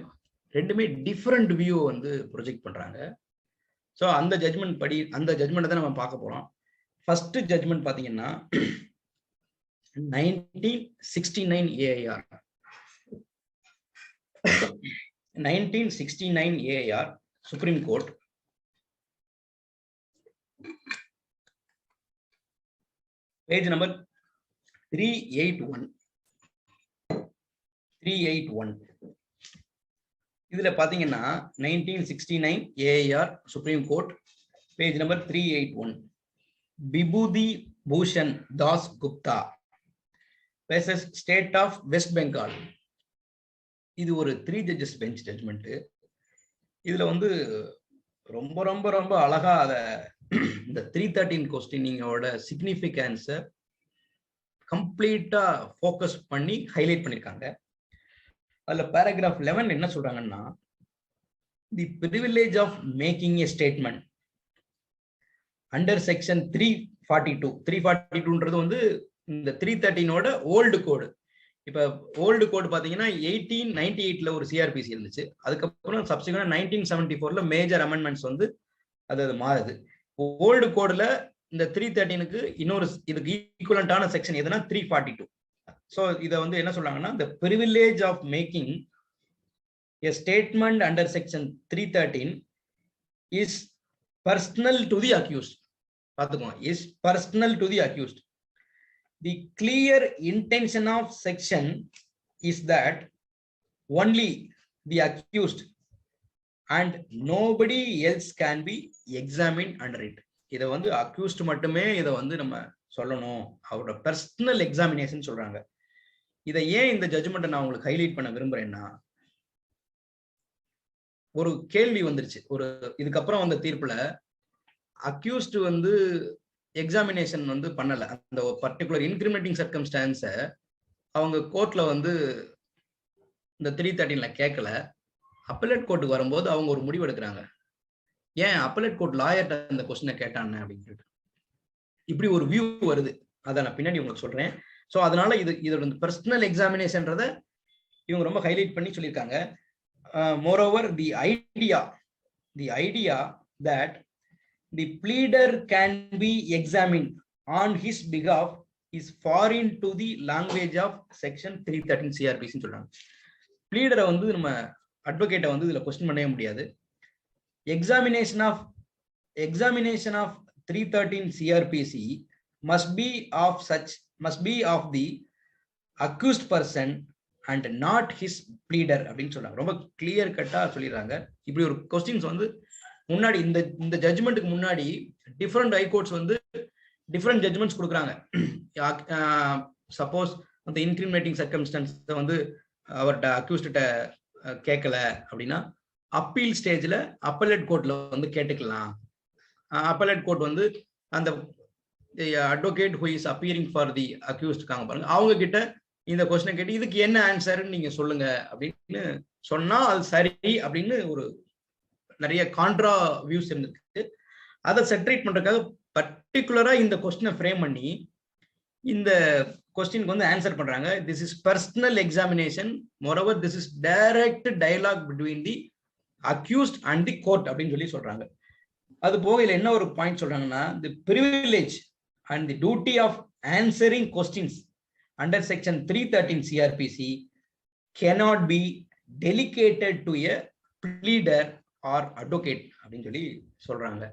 ரெண்டுமே டிஃபரெண்ட் வியூ வந்து ப்ரொஜெக்ட் பண்றாங்க. ஸோ அந்த ஜட்ஜ்மெண்ட் படி அந்த ஜட்ஜ்மெண்ட் தான் நம்ம பார்க்க போறோம். ஃபர்ஸ்ட் ஜட்ஜ்மெண்ட் பாத்தீங்கன்னா 1969 AIR 1969 AIR supreme court page number 381 இதுல பாத்தீங்கன்னா 1969 AIR supreme court page number 381 Vibhuti Bhushan Das Gupta versus state of West Bengal. இது ஒரு 3 ஜட்ஜஸ் பெஞ்ச் ஜட்ஜ்மெண்ட். இதுல வந்து ரொம்ப ரொம்ப ரொம்ப அழகா அத இந்த 313 கொஸ்டினோட சிக்னிஃபிகன்ஸை கம்ப்ளீட்டா ஃபோக்கஸ் பண்ணி ஹைலைட் பண்ணிருக்காங்க. அதுல பேராகிராஃப் 11 என்ன சொல்றாங்கன்னா, the privilege of making a statement under section 342 வந்து இந்த 313ஓட ஓல்டு கோடு. இப்ப ஓல்டு கோடு பாத்தீங்கன்னா 1898ல ஒரு சிஆர்பிசி இருந்துச்சு. அதுக்கப்புறம் சப்சிக்வெண்ட் 1974ல மேஜர் அமெண்ட்மெண்ட்ஸ் வந்து அது மாறுது. ஓல்டு கோடுல இந்த 313க்கு இன்னொரு இதுக்கு ஈக்குவலண்டான செக்ஷன் எதுனா 342. ஸோ இதை வந்து என்ன சொல்றாங்கன்னா, the privilege of making a statement under section 313 is personal to the accused. பார்த்துக்கோங்க, is personal to the accused. The clear intention of section is that only the accused and nobody else can be examined under it. இதை வந்து அக்யூஸ்ட் மட்டுமே இதை வந்து நம்ம சொல்லணும், அவரோட பர்சனல் எக்ஸாமினேஷன் சொல்றாங்க. இதை ஏன் இந்த ஜட்ஜ்மெண்ட்டை நான் உங்களுக்கு ஹைலைட் பண்ண விரும்புறேன்னா, ஒரு கேள்வி வந்துருச்சு ஒரு இதுக்கப்புறம் வந்த தீர்ப்புல அக்யூஸ்ட் வந்து எக்ஸாமினேஷன் வந்து பண்ணல. அந்த பர்டிகுலர் இன்கிரிமினேட்டிங் சர்க்கம்ஸ்டான்ஸை அவங்க கோர்ட்ல வந்து இந்த 313ல கேட்கல. அப்பலேட் கோர்ட்டுக்கு வரும்போது அவங்க ஒரு முடிவு எடுக்கிறாங்க, ஏன் அப்பலேட் கோர்ட் லாயர்ட்ட அந்த கொஸ்டினை கேட்டான்னு அப்படின்னு. இப்படி ஒரு வியூ வருது, அதை நான் பின்னாடி உங்களுக்கு சொல்றேன். ஸோ அதனால இதோட பர்சனல் எக்ஸாமினேஷன்றத இவங்க ரொம்ப ஹைலைட் பண்ணி சொல்லியிருக்காங்க. Moreover the idea that the pleader can be examined on his behalf is foreign to the language of section 313 CRPC சொல்றாங்க. pleader வந்து நம்ம அட்வொகேட்டை வந்து இதுல கொஸ்டின் பண்ணவே முடியாது. examination of 313 CRPC must be of the accused person and not his pleader அப்படின்னு சொல்றாங்க. ரொம்ப கிளியர் கட்டா சொல்லிடுறாங்க. இப்படி ஒரு கொஸ்டின்ஸ் வந்து முன்னாடி இந்த ஜட்ஜ்மெண்ட்டுக்கு முன்னாடி டிஃபரெண்ட் ஹைகோர்ட்ஸ் வந்து டிஃபரெண்ட் ஜட்ஜ்மெண்ட்ஸ் கொடுக்குறாங்க. சப்போஸ் அந்த இன்கிரிமினேட்டிங் சர்க்கம்ஸ்டன்ஸ் வந்து அவர்கிட்ட அக்யூஸ்ட கேட்கல அப்படின்னா அப்பீல் ஸ்டேஜ்ல அப்பலேட் கோர்ட்ல வந்து கேட்டுக்கலாம். அப்பலேட் கோர்ட் வந்து அந்த advocate who is appearing for the accused இருக்காங்க பாருங்க, அவங்க கிட்ட இந்த கொஸ்டினை கேட்டு இதுக்கு என்ன ஆன்சர்ன்னு நீங்க சொல்லுங்க அப்படின்னு சொன்னா அது சரி அப்படின்னு ஒரு நிறைய கான்ட்ரா வியூஸ் இருந்திருக்கு. அதை செட்ரேட் பண்றதுக்காக பர்டிகுலரா இந்த கொஸ்டினை ஃப்ரேம் பண்ணி இந்த கொஸ்டினுக்கு வந்து ஆன்சர் பண்றாங்க. This is personal examination, moreover this is direct dialogue between the accused and the court அப்படின்னு சொல்லி சொல்றாங்க. அது போக இதுல என்ன ஒரு பாயிண்ட் சொல்றாங்கன்னா, the privilege and the duty of answering questions under section 313 CRPC cannot be delegated to a pleader or advocate அப்படின்னு சொல்லி சொல்றாங்க.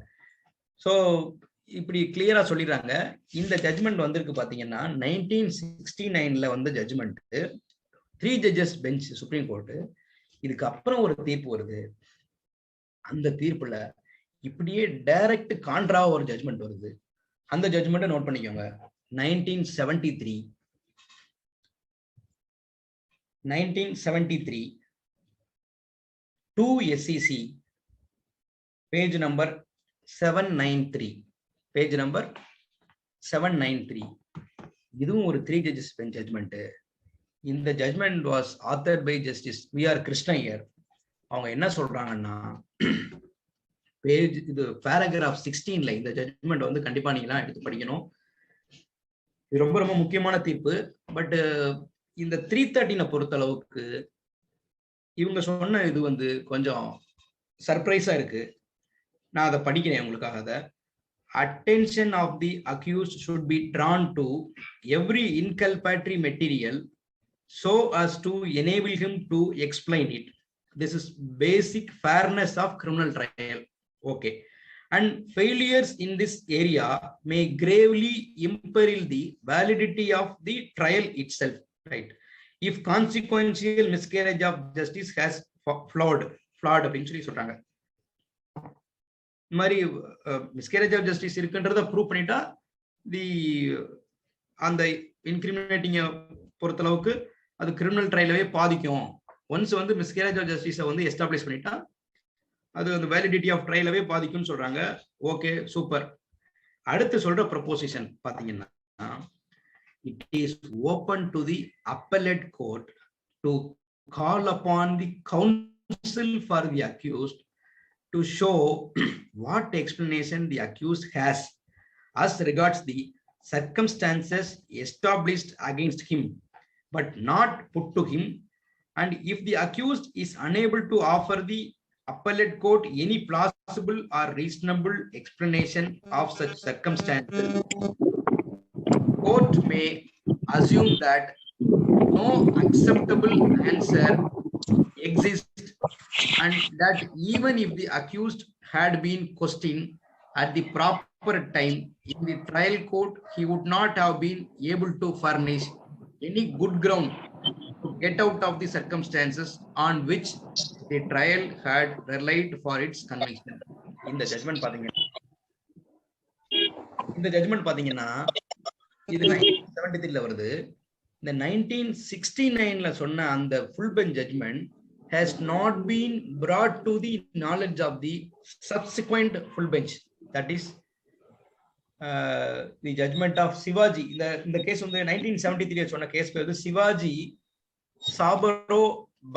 ஸோ இப்படி கிளியரா சொல்லிடுறாங்க. இந்த ஜட்ஜ்மெண்ட் வந்திருக்கு பாத்தீங்கன்னா 1969ல வந்த judgment, 3 judges bench supreme court. இதுக்கு அப்புறம் ஒரு தீர்ப்பு வருது. அந்த தீர்ப்புல இப்படியே டைரக்ட் கான்ட்ரா ஒரு ஜட்மெண்ட் வருது. அந்த ஜட்மெண்ட்டை நோட் பண்ணிக்கோங்க. 1973 2 SEC page number 793 page number 793. இதுவும் ஒரு 3 judges bench ஜட்மெண்ட். இந்த judgment was authored by justice V.R. Krishnaiyer. அவங்க என்ன சொல்றாங்கன்னா, பேஜ் இது பேராகிராஃப் 16ல இந்த ஜட்மெண்ட் வந்து கண்டிப்பா நீங்க எடுத்து படிக்கணும். இது ரொம்ப ரொம்ப முக்கியமான தீர்ப்பு. பட் இந்த 313 பொறுத்த அளவுக்கு இவங்க சொன்ன இது வந்து கொஞ்சம் சர்ப்ரைஸா இருக்கு. நான் அதை படிக்கிறேன் உங்களுக்காக. அதை attention of the accused should be drawn to every inculpatory material so as to enable him to explain it. This is basic fairness of criminal trial. Okay. And failures in this area may gravely imperil the validity of the trial itself, right? If consequential miscarriage of justice has flawed அப்படின்னு சொல்லி சொல்றாங்க. இந்த மாதிரி மிஸ்கேரேஜ் ஆஃப் ஜஸ்டிஸ் இருக்குன்றத ப்ரூவ் பண்ணிட்டா அந்த இன்கிரிமினேட்டிங் பொறுத்தளவுக்கு அது கிரிமினல் ட்ரையலவே பாதிக்கும். ஒன்ஸ் வந்து மிஸ்கேரேஜ் ஆஃப் ஜஸ்டிஸை வந்து எஸ்டாப்ளிஷ் பண்ணிட்டா அது அந்த வேலிடிட்டி ஆஃப் ட்ரையலவே பாதிக்கும்னு சொல்றாங்க. Okay, super. அடுத்து சொல்ற ப்ரொபோசிஷன் பாத்தீங்கன்னா, it is open to the appellate court to call upon the counsel for the accused to show what explanation the accused has as regards the circumstances established against him but not put to him, and if the accused is unable to offer the appellate court any plausible or reasonable explanation of such circumstances, court may assume that no acceptable answer exists, and that even if the accused had been questioned at the proper time in the trial court, he would not have been able to furnish any good ground to get out of the circumstances on which the trial had relied for its conviction. இந்த ஜட்மெண்ட் பாத்தீங்கன்னா இது 1973ல வருது. இந்த 1969ல சொன்ன அந்த full bench judgment has not been brought to the knowledge of the subsequent full bench, that is the judgment of Shivaji. இந்த கேஸ் வந்து 1973 சொன்ன கேஸ் பேர் வந்து சிவாஜி சாபரோ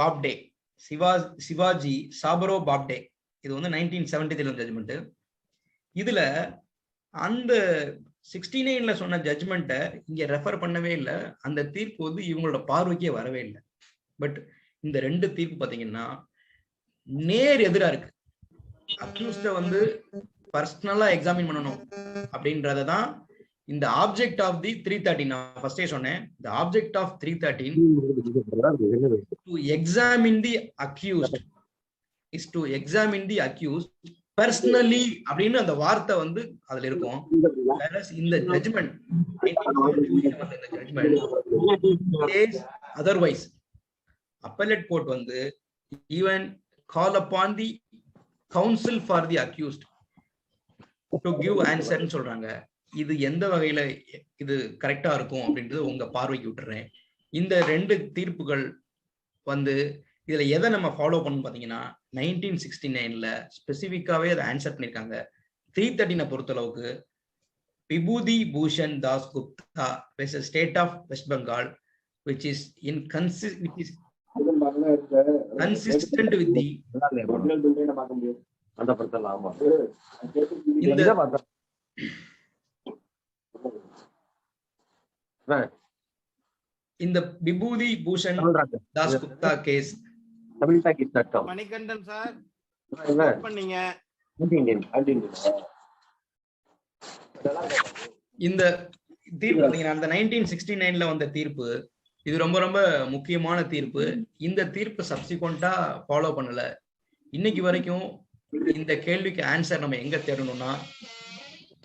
பாப்டே. சிவாஜி சாபரோ பாப்டே. இது வந்து 1973 ஜட்மெண்ட். இதுல அந்த 69ல சொன்ன ஜட்மெண்ட்டை இங்க ரெஃபர் பண்ணவே இல்லை. அந்த தீர்ப்பு வந்து இவங்களோட பார்வைக்கே வரவே இல்லை. பட் இந்த ரெண்டு தீர்ப்பு பாத்தீங்கன்னா நேர் எதிரா இருக்கு. அக்யூஸ்ட வந்து பர்சனலா எக்ஸாமின் பண்ணணும் அப்படின்றதான் இந்த ஆப்ஜெக்ட் ஆஃப் தி 313. நான் ஃபர்ஸ்டே சொன்னேன், the object of 313 to examine the accused is to examine the accused personally அப்படின்னு அந்த வார்த்தை வந்து அதுல இருக்கும். இந்த ஜட்மெண்ட் otherwise appellate court வந்து even call upon the counsel for the accused to give answer ன்னு சொல்றாங்க. இது எந்த வகையில இது கரெக்டா இருக்கும் அப்படின்றது உங்க பார்வைக்கு விட்டுறேன். இந்த ரெண்டு தீர்ப்புகள் வந்து இதுல எதை நம்ம ஃபாலோ பண்ணணும் பாத்தீங்கன்னா 1969ல ஸ்பெசிபிக்காவே அதை ஆன்சர் பண்ணிருக்காங்க. 313 பொறுத்தளவுக்கு Vibhuti Bhushan Das Gupta versus state of West Bengal which is consistent with the இந்த விபூதி பூஷன் தாஸ் குப்தா கேஸ். மணிகண்டன் சார் பண்ணீங்க. இந்த தீர்ப்பு பாத்தீங்கன்னா அந்த 1969ல வந்த தீர்ப்பு இது ரொம்ப ரொம்ப முக்கியமான தீர்ப்பு. இந்த தீர்ப்பு சப்சிக்வெண்டா ஃபாலோ பண்ணல. இன்னைக்கு வரைக்கும் இந்த கேள்விக்கு ஆன்சர் நம்ம எங்க தேடணும்னா,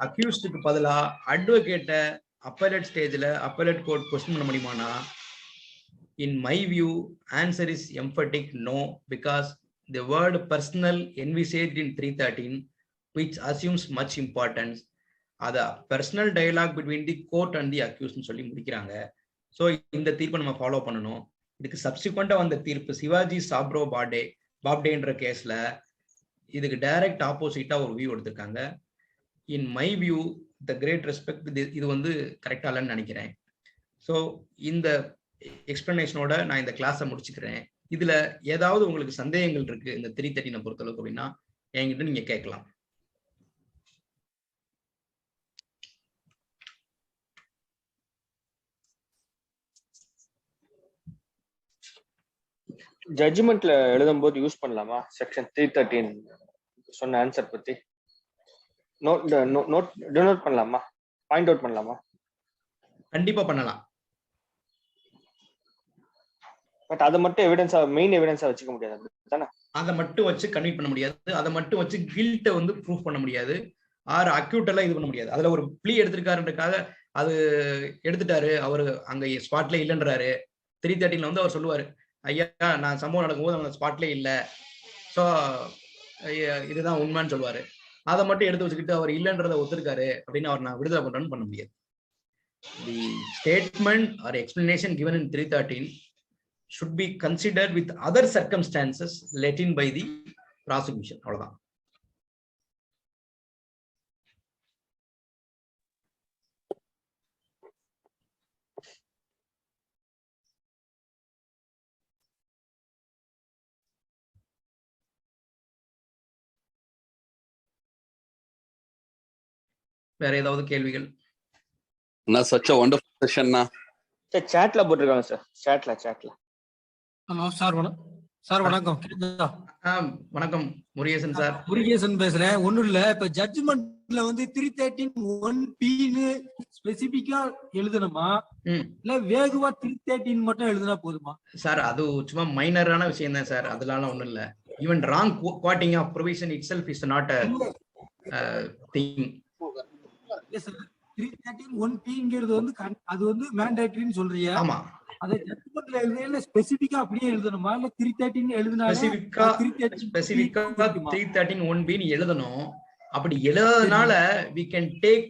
அக்யூஸ்டுக்கு பதிலா அட்வொகேட்டை அப்பலேட் ஸ்டேஜ்ல அப்பலேட் கோர்ட் கொஸ்டின் பண்ண முடியுமானா, in my view answer is emphatic no, because the word personal envisaged in 313 which assumes much importance. அத personal dialogue between the court and the accused சொல்லி முடிக்கிறாங்க. ஸோ இந்த தீர்ப்பை நம்ம ஃபாலோ பண்ணணும். இதுக்கு சப்சிக்வெண்டா வந்த தீர்ப்பு சிவாஜி சாப்ரோ பாப்டேன்ற கேஸ்ல இதுக்கு டைரக்ட் ஆப்போசிட்டா ஒரு வியூ எடுத்திருக்காங்க. In my view the great respect இது வந்து கரெக்டா இல்லைன்னு நினைக்கிறேன். ஸோ இந்த எக்ஸ்பிளனேஷனோட நான் இந்த கிளாஸை முடிச்சுக்கிறேன். இதுல ஏதாவது உங்களுக்கு சந்தேகங்கள் இருக்கு இந்த 313 பொறுத்தளவுக்கு அப்படின்னா என்கிட்ட நீங்க கேட்கலாம். ஜட்ஜ்மெண்ட்ல எழுதும்போது யூஸ் பண்ணலாமா செக்ஷன் 313 சொன்ன ஆன்சர் பத்தி நோட் பண்ணலாமா, பாயிண்ட் அவுட் பண்ணலாமா? கண்டிப்பா பண்ணலாம். பட் அதை மட்டும் எவிடன்ஸா மெயின் எவிடன்ஸா வச்சுக்க முடியாது தானே? அதை மட்டும் வச்சு கன்விட் பண்ண முடியாது, அதை மட்டும் வச்சு கில்ட்டை வந்து ப்ரூஃப் பண்ண முடியாது, ஆர் அக்யூட் எல்லாம் இது பண்ண முடியாது. அதுல ஒரு ப்ளீ எடுத்திருக்காருன்றதுக்காக அது எடுத்துட்டாரு, அவரு அங்க ஸ்பாட்ல இல்லைன்றாரு. 313 வந்து அவர் சொல்லுவாரு, ஐயா நான் சம்பவம் நடக்கும்போது அவங்க ஸ்பாட்ல இல்ல, ஸோ இதுதான் உண்மைன்னு சொல்லுவாரு. அதை மட்டும் எடுத்து வச்சுக்கிட்டு அவர் இல்லைன்றதை ஒத்துருக்காரு அப்படின்னு அவர் நான் விடுதலை பண்றேன்னு பண்ண முடியாது. The statement or explanation given in 313 should be considered with other circumstances let in by the prosecution. அவ்வளவுதான். வேற ஏதாவது கேள்விகள்? such a wonderful session na. Sir சாட்ல போட்டுருக்காங்க சார், சாட்ல. ஹலோ சார், சார் வணக்கம். வணக்கம் முருகேசன் சார். முருகேசன் பேசுறேன். ஒண்ணும் இல்ல, இப்ப ஜட்ஜ்மெண்ட்ல வந்து 313(1)ன்னு ஸ்பெசிபிக்கா எழுதணுமா இல்ல வேகுவா 313 மட்டும் எழுதுனா போதுமா? சார் அது சும்மா மைனரான விஷயம் தான் சார், அதனால ஒண்ணும் இல்ல. Even wrong quoting of provision itself is not a thing. 313(1)ங்கிறது வந்து அது வந்து மேண்டேட்டரின்னு சொல்றீங்க. ஆமா, அதை ஜட்ஜ்மெண்ட்ல எழுதல ஸ்பெசிபிக்கா அப்படியே எழுதணுமா இல்ல 313 எழுதுனாலே ஸ்பெசிபிக்கா 313(1)B ன்னு எழுதணும். அப்படி எழுதுறதுனால we can take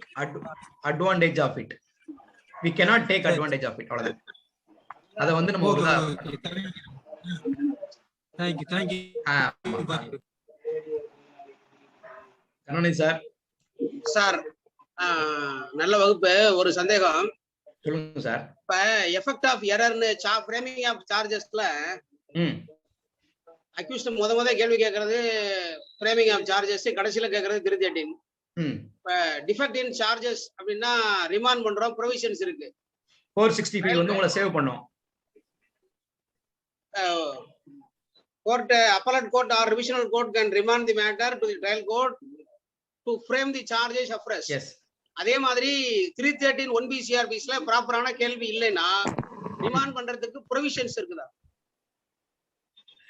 advantage of it, we cannot take advantage of it. அவ்வளவுதான். அத வந்து நம்ம thank you கணவனே சார். சார் நல்ல வகுப்பு. ஒரு சந்தேகம். சொல்லுங்க சார். இப்ப எஃபெக்ட் ஆஃப் எரர்னு ஃப்ரேமிங் ஆஃப் சார்ஜஸ்ல அக்யூஸ்ட் முத கேள்வி கேட்கறது ஃப்ரேமிங் ஆஃப் சார்ஜஸ், கடைசியில கேட்கறது 313. இப்ப டிஃபெக்ட் இன் சார்ஜஸ் அப்படின்னா ரிமாண்ட் பண்றோம், ப்ரொவிஷன்ஸ் இருக்கு. 465 வந்து உங்களை சேவ் பண்ணும். Court appellate court or revisional court can remand the matter to the trial court to frame the charges afresh. Yes. அதே மாதிரி 313(1)B CRPSல ப்ராப்பரான கேள்வி இல்லைன்னா ரிமாண்ட் பண்றதுக்கு ப்ரொவிஷன்ஸ் இருக்குதா?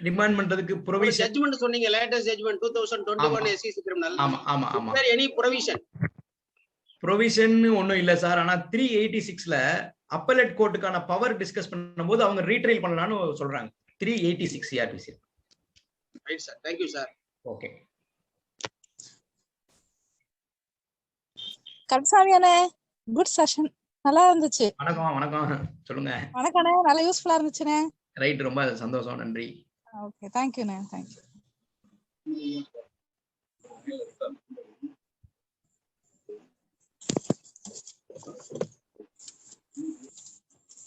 ரிமாண்ட் பண்றதுக்கு ப்ரொவிஷன் ஜட்ஜ்மென்ட் சொன்னீங்க, லேட்டஸ்ட் ஜட்ஜ்மென்ட் 2021 SEC கிரிமினல். ஆமா. எனி ப்ரொவிஷன் ஒண்ணும் இல்ல சார். ஆனா 386ல அப்பலேட் கோர்ட்டுக்கான பவர் டிஸ்கஸ் பண்ணும்போது அவங்க ரீட்ரைல் பண்ணலாம்னு சொல்றாங்க. 386 CRPC. Right sir, thank you sir. Okay. Karuppasamy அண்ணே, குட் செஷன், நல்லா இருந்துச்சு. வணக்கம் சொல்லுங்க. வணக்கண்ணே, நல்லா யூஸ்ஃபுல்லா இருந்துச்சுண்ணே. ரைட், ரொம்ப சந்தோஷம், நன்றி. ஓகே, தேங்க் யூண்ணே, தேங்க் யூ.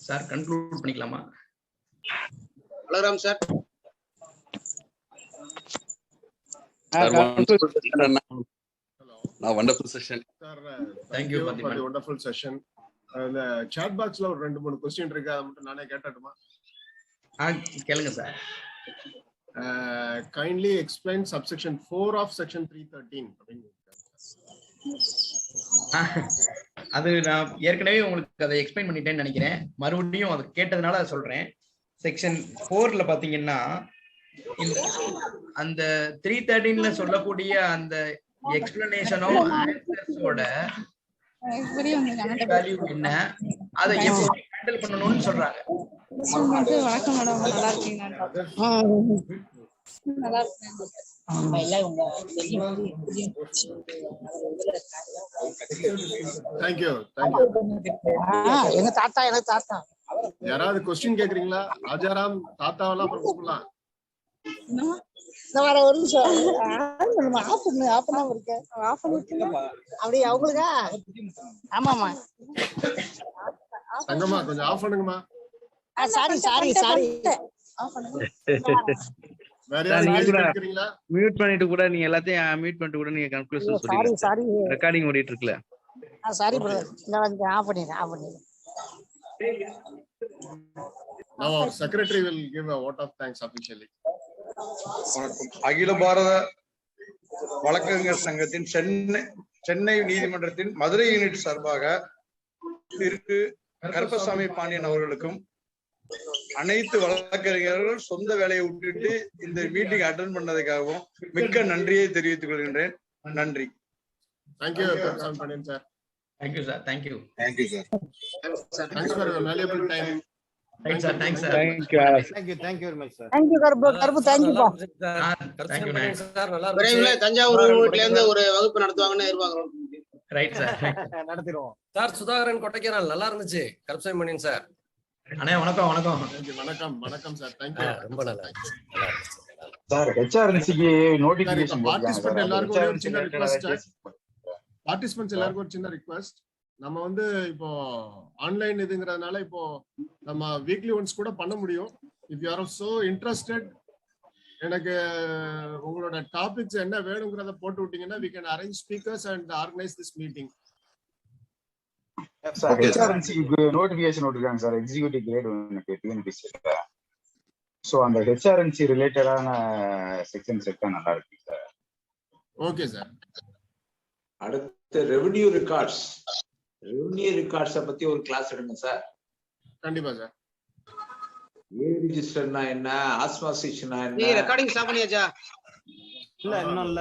சார் கன்க்ளூட் பண்ணிக்கலாமா? வணக்கம் sir. wonderful session sir. Thank you for the wonderful session. The chat boxல ஒரு 2-3 क्वेश्चन இருக்கு, அத மட்டும் நானே கேட்டட்டுமா? கேளுங்க sir. Kindly explain subsection 4 of section 313. அது நான் ஏற்கனவே உங்களுக்கு அதை எக்ஸ்பிளைன் பண்ணிட்டேன்னு நினைக்கிறேன். மறுபடியும் அதை கேட்டதுனால அதை சொல்றேன். செக்ஷன் 4ல பாத்தீங்கன்னா அந்த 313ல சொல்லக்கூடிய அந்த எக்ஸ்பிளனேஷனோ ஆன்சர்ஸோட வேல்யூ என்ன, அதை எப்படி ஹேண்டில் பண்ணணும்னு சொல்றாங்க. வணக்கம் மேடம், நல்லா இருக்கீங்க? நல்லா இருக்கு. தேங்க்யூ. எங்க தாத்தா எனக்கு தாத்தா. யாராவது கொஸ்டின் கேக்குறீங்களா? ராஜாராம் தாத்தாவெல்லாம் அப்புறம் கூப்பிடலாம். வர ஒரு நிமிஷம் ஆஃப் பண்ணாம இருக்கேன். அப்படி அவங்களுக்கா? ஆமாமா. தங்கம்மா கொஞ்சம் ஆஃப் பண்ணுங்கம்மா. Sorry sorry sorry. வேற யாராவது கேள்வி கேக்குறீங்களா? மியூட் பண்ணிட்டு கூட நீங்க எல்லாத்தையும் மியூட் பண்ணிட்டு கூட நீங்க கன்க்ளூஷன் சொல்லுங்க. சாரி ரெக்கார்டிங் ஓடிட்டு இருக்குல. Sorry brother. நான் ஆஃப் பண்ணிடுறேன். Now our secretary will give a vote of thanks officially. அகில பாரத வழக்கறிஞர் சங்கத்தின் சென்னை நீதிமன்றத்தின் மதுரை யூனிட் சார்பாக திரு கருப்பசாமி பாண்டியன் அவர்களுக்கும் அனைத்து வழக்கறிஞர்கள் சொந்த வேலையை விட்டுட்டு இந்த மீட்டிங் அட்டெண்ட் பண்ணதுக்காகவும் மிக்க நன்றியை தெரிவித்துக் கொள்கின்றேன். நன்றி. Thank you Karappasamy Pandiyan sir. Thank you sir. Thank you. Thank you sir. Thanks for your valuable time. Thanks sir. Thanks sir. Thank you very much sir. Thank you கருப்பு thank you பா. Thank you man. விரைவில் தஞ்சாவூர் வீட்ல இருந்து ஒரு வகுப்பு நடத்துவாங்கன்னு எதிர்பார்க்கிறோம். Right sir. நடத்திடுவோம். சார் சுதாகரன் கொட்டைக்கானல் நல்லா இருந்துச்சு. கருப்பசாமி பாண்டியன் சார். அண்ணே வணக்கம். வணக்கம் சார். Thank you. ரொம்ப நல்லா சார் HRNCக்கு நோட்டிஃபிகேஷன் பார்ட்டிசிபென்ட் எல்லாருக்கும் ஒரு சின்ன ரிக்வெஸ்ட். பார்ட்டிசிபென்ட்ஸ் எல்லாருக்கும் ஒரு சின்ன ரிக்வெஸ்ட். நம்ம வந்து இப்போ ஆன்லைன் இதுங்கிறதுனால இப்போ நம்ம வீக்லி ஒன்ஸ் கூட பண்ண முடியும். If you are so interested, எனக்கு உங்களோட டாபிக்ஸ் என்ன வேணுங்கிறத போட்டு விட்டீங்கன்னா we can arrange speakers and organize this meeting. Sir HRNCக்கு நோட்டிஃபிகேஷன் விட்டுருக்காங்க சார், எக்ஸிக்யூட்டிவ் கிரேட் 1 டிஎன்பிசில. சோ அந்த HRNC ரிலேட்டடான செக்ஷன்ஸ் எடுத்தா நல்லா இருக்கு சார். Okay sir. அடுத்து ரெவென்யூ ரெக்கார்ட்ஸ் பத்தி ஒரு கிளாஸ் எடுங்க சார். கண்டிப்பா சார். ஏ ரிஜிஸ்டர்னா என்ன, ஆஸ்மாசிஸ்னா என்ன? நீ ரெக்கார்டிங் ஸ்டாப் பண்ணியாச்சா? இல்ல இன்னும் இல்ல.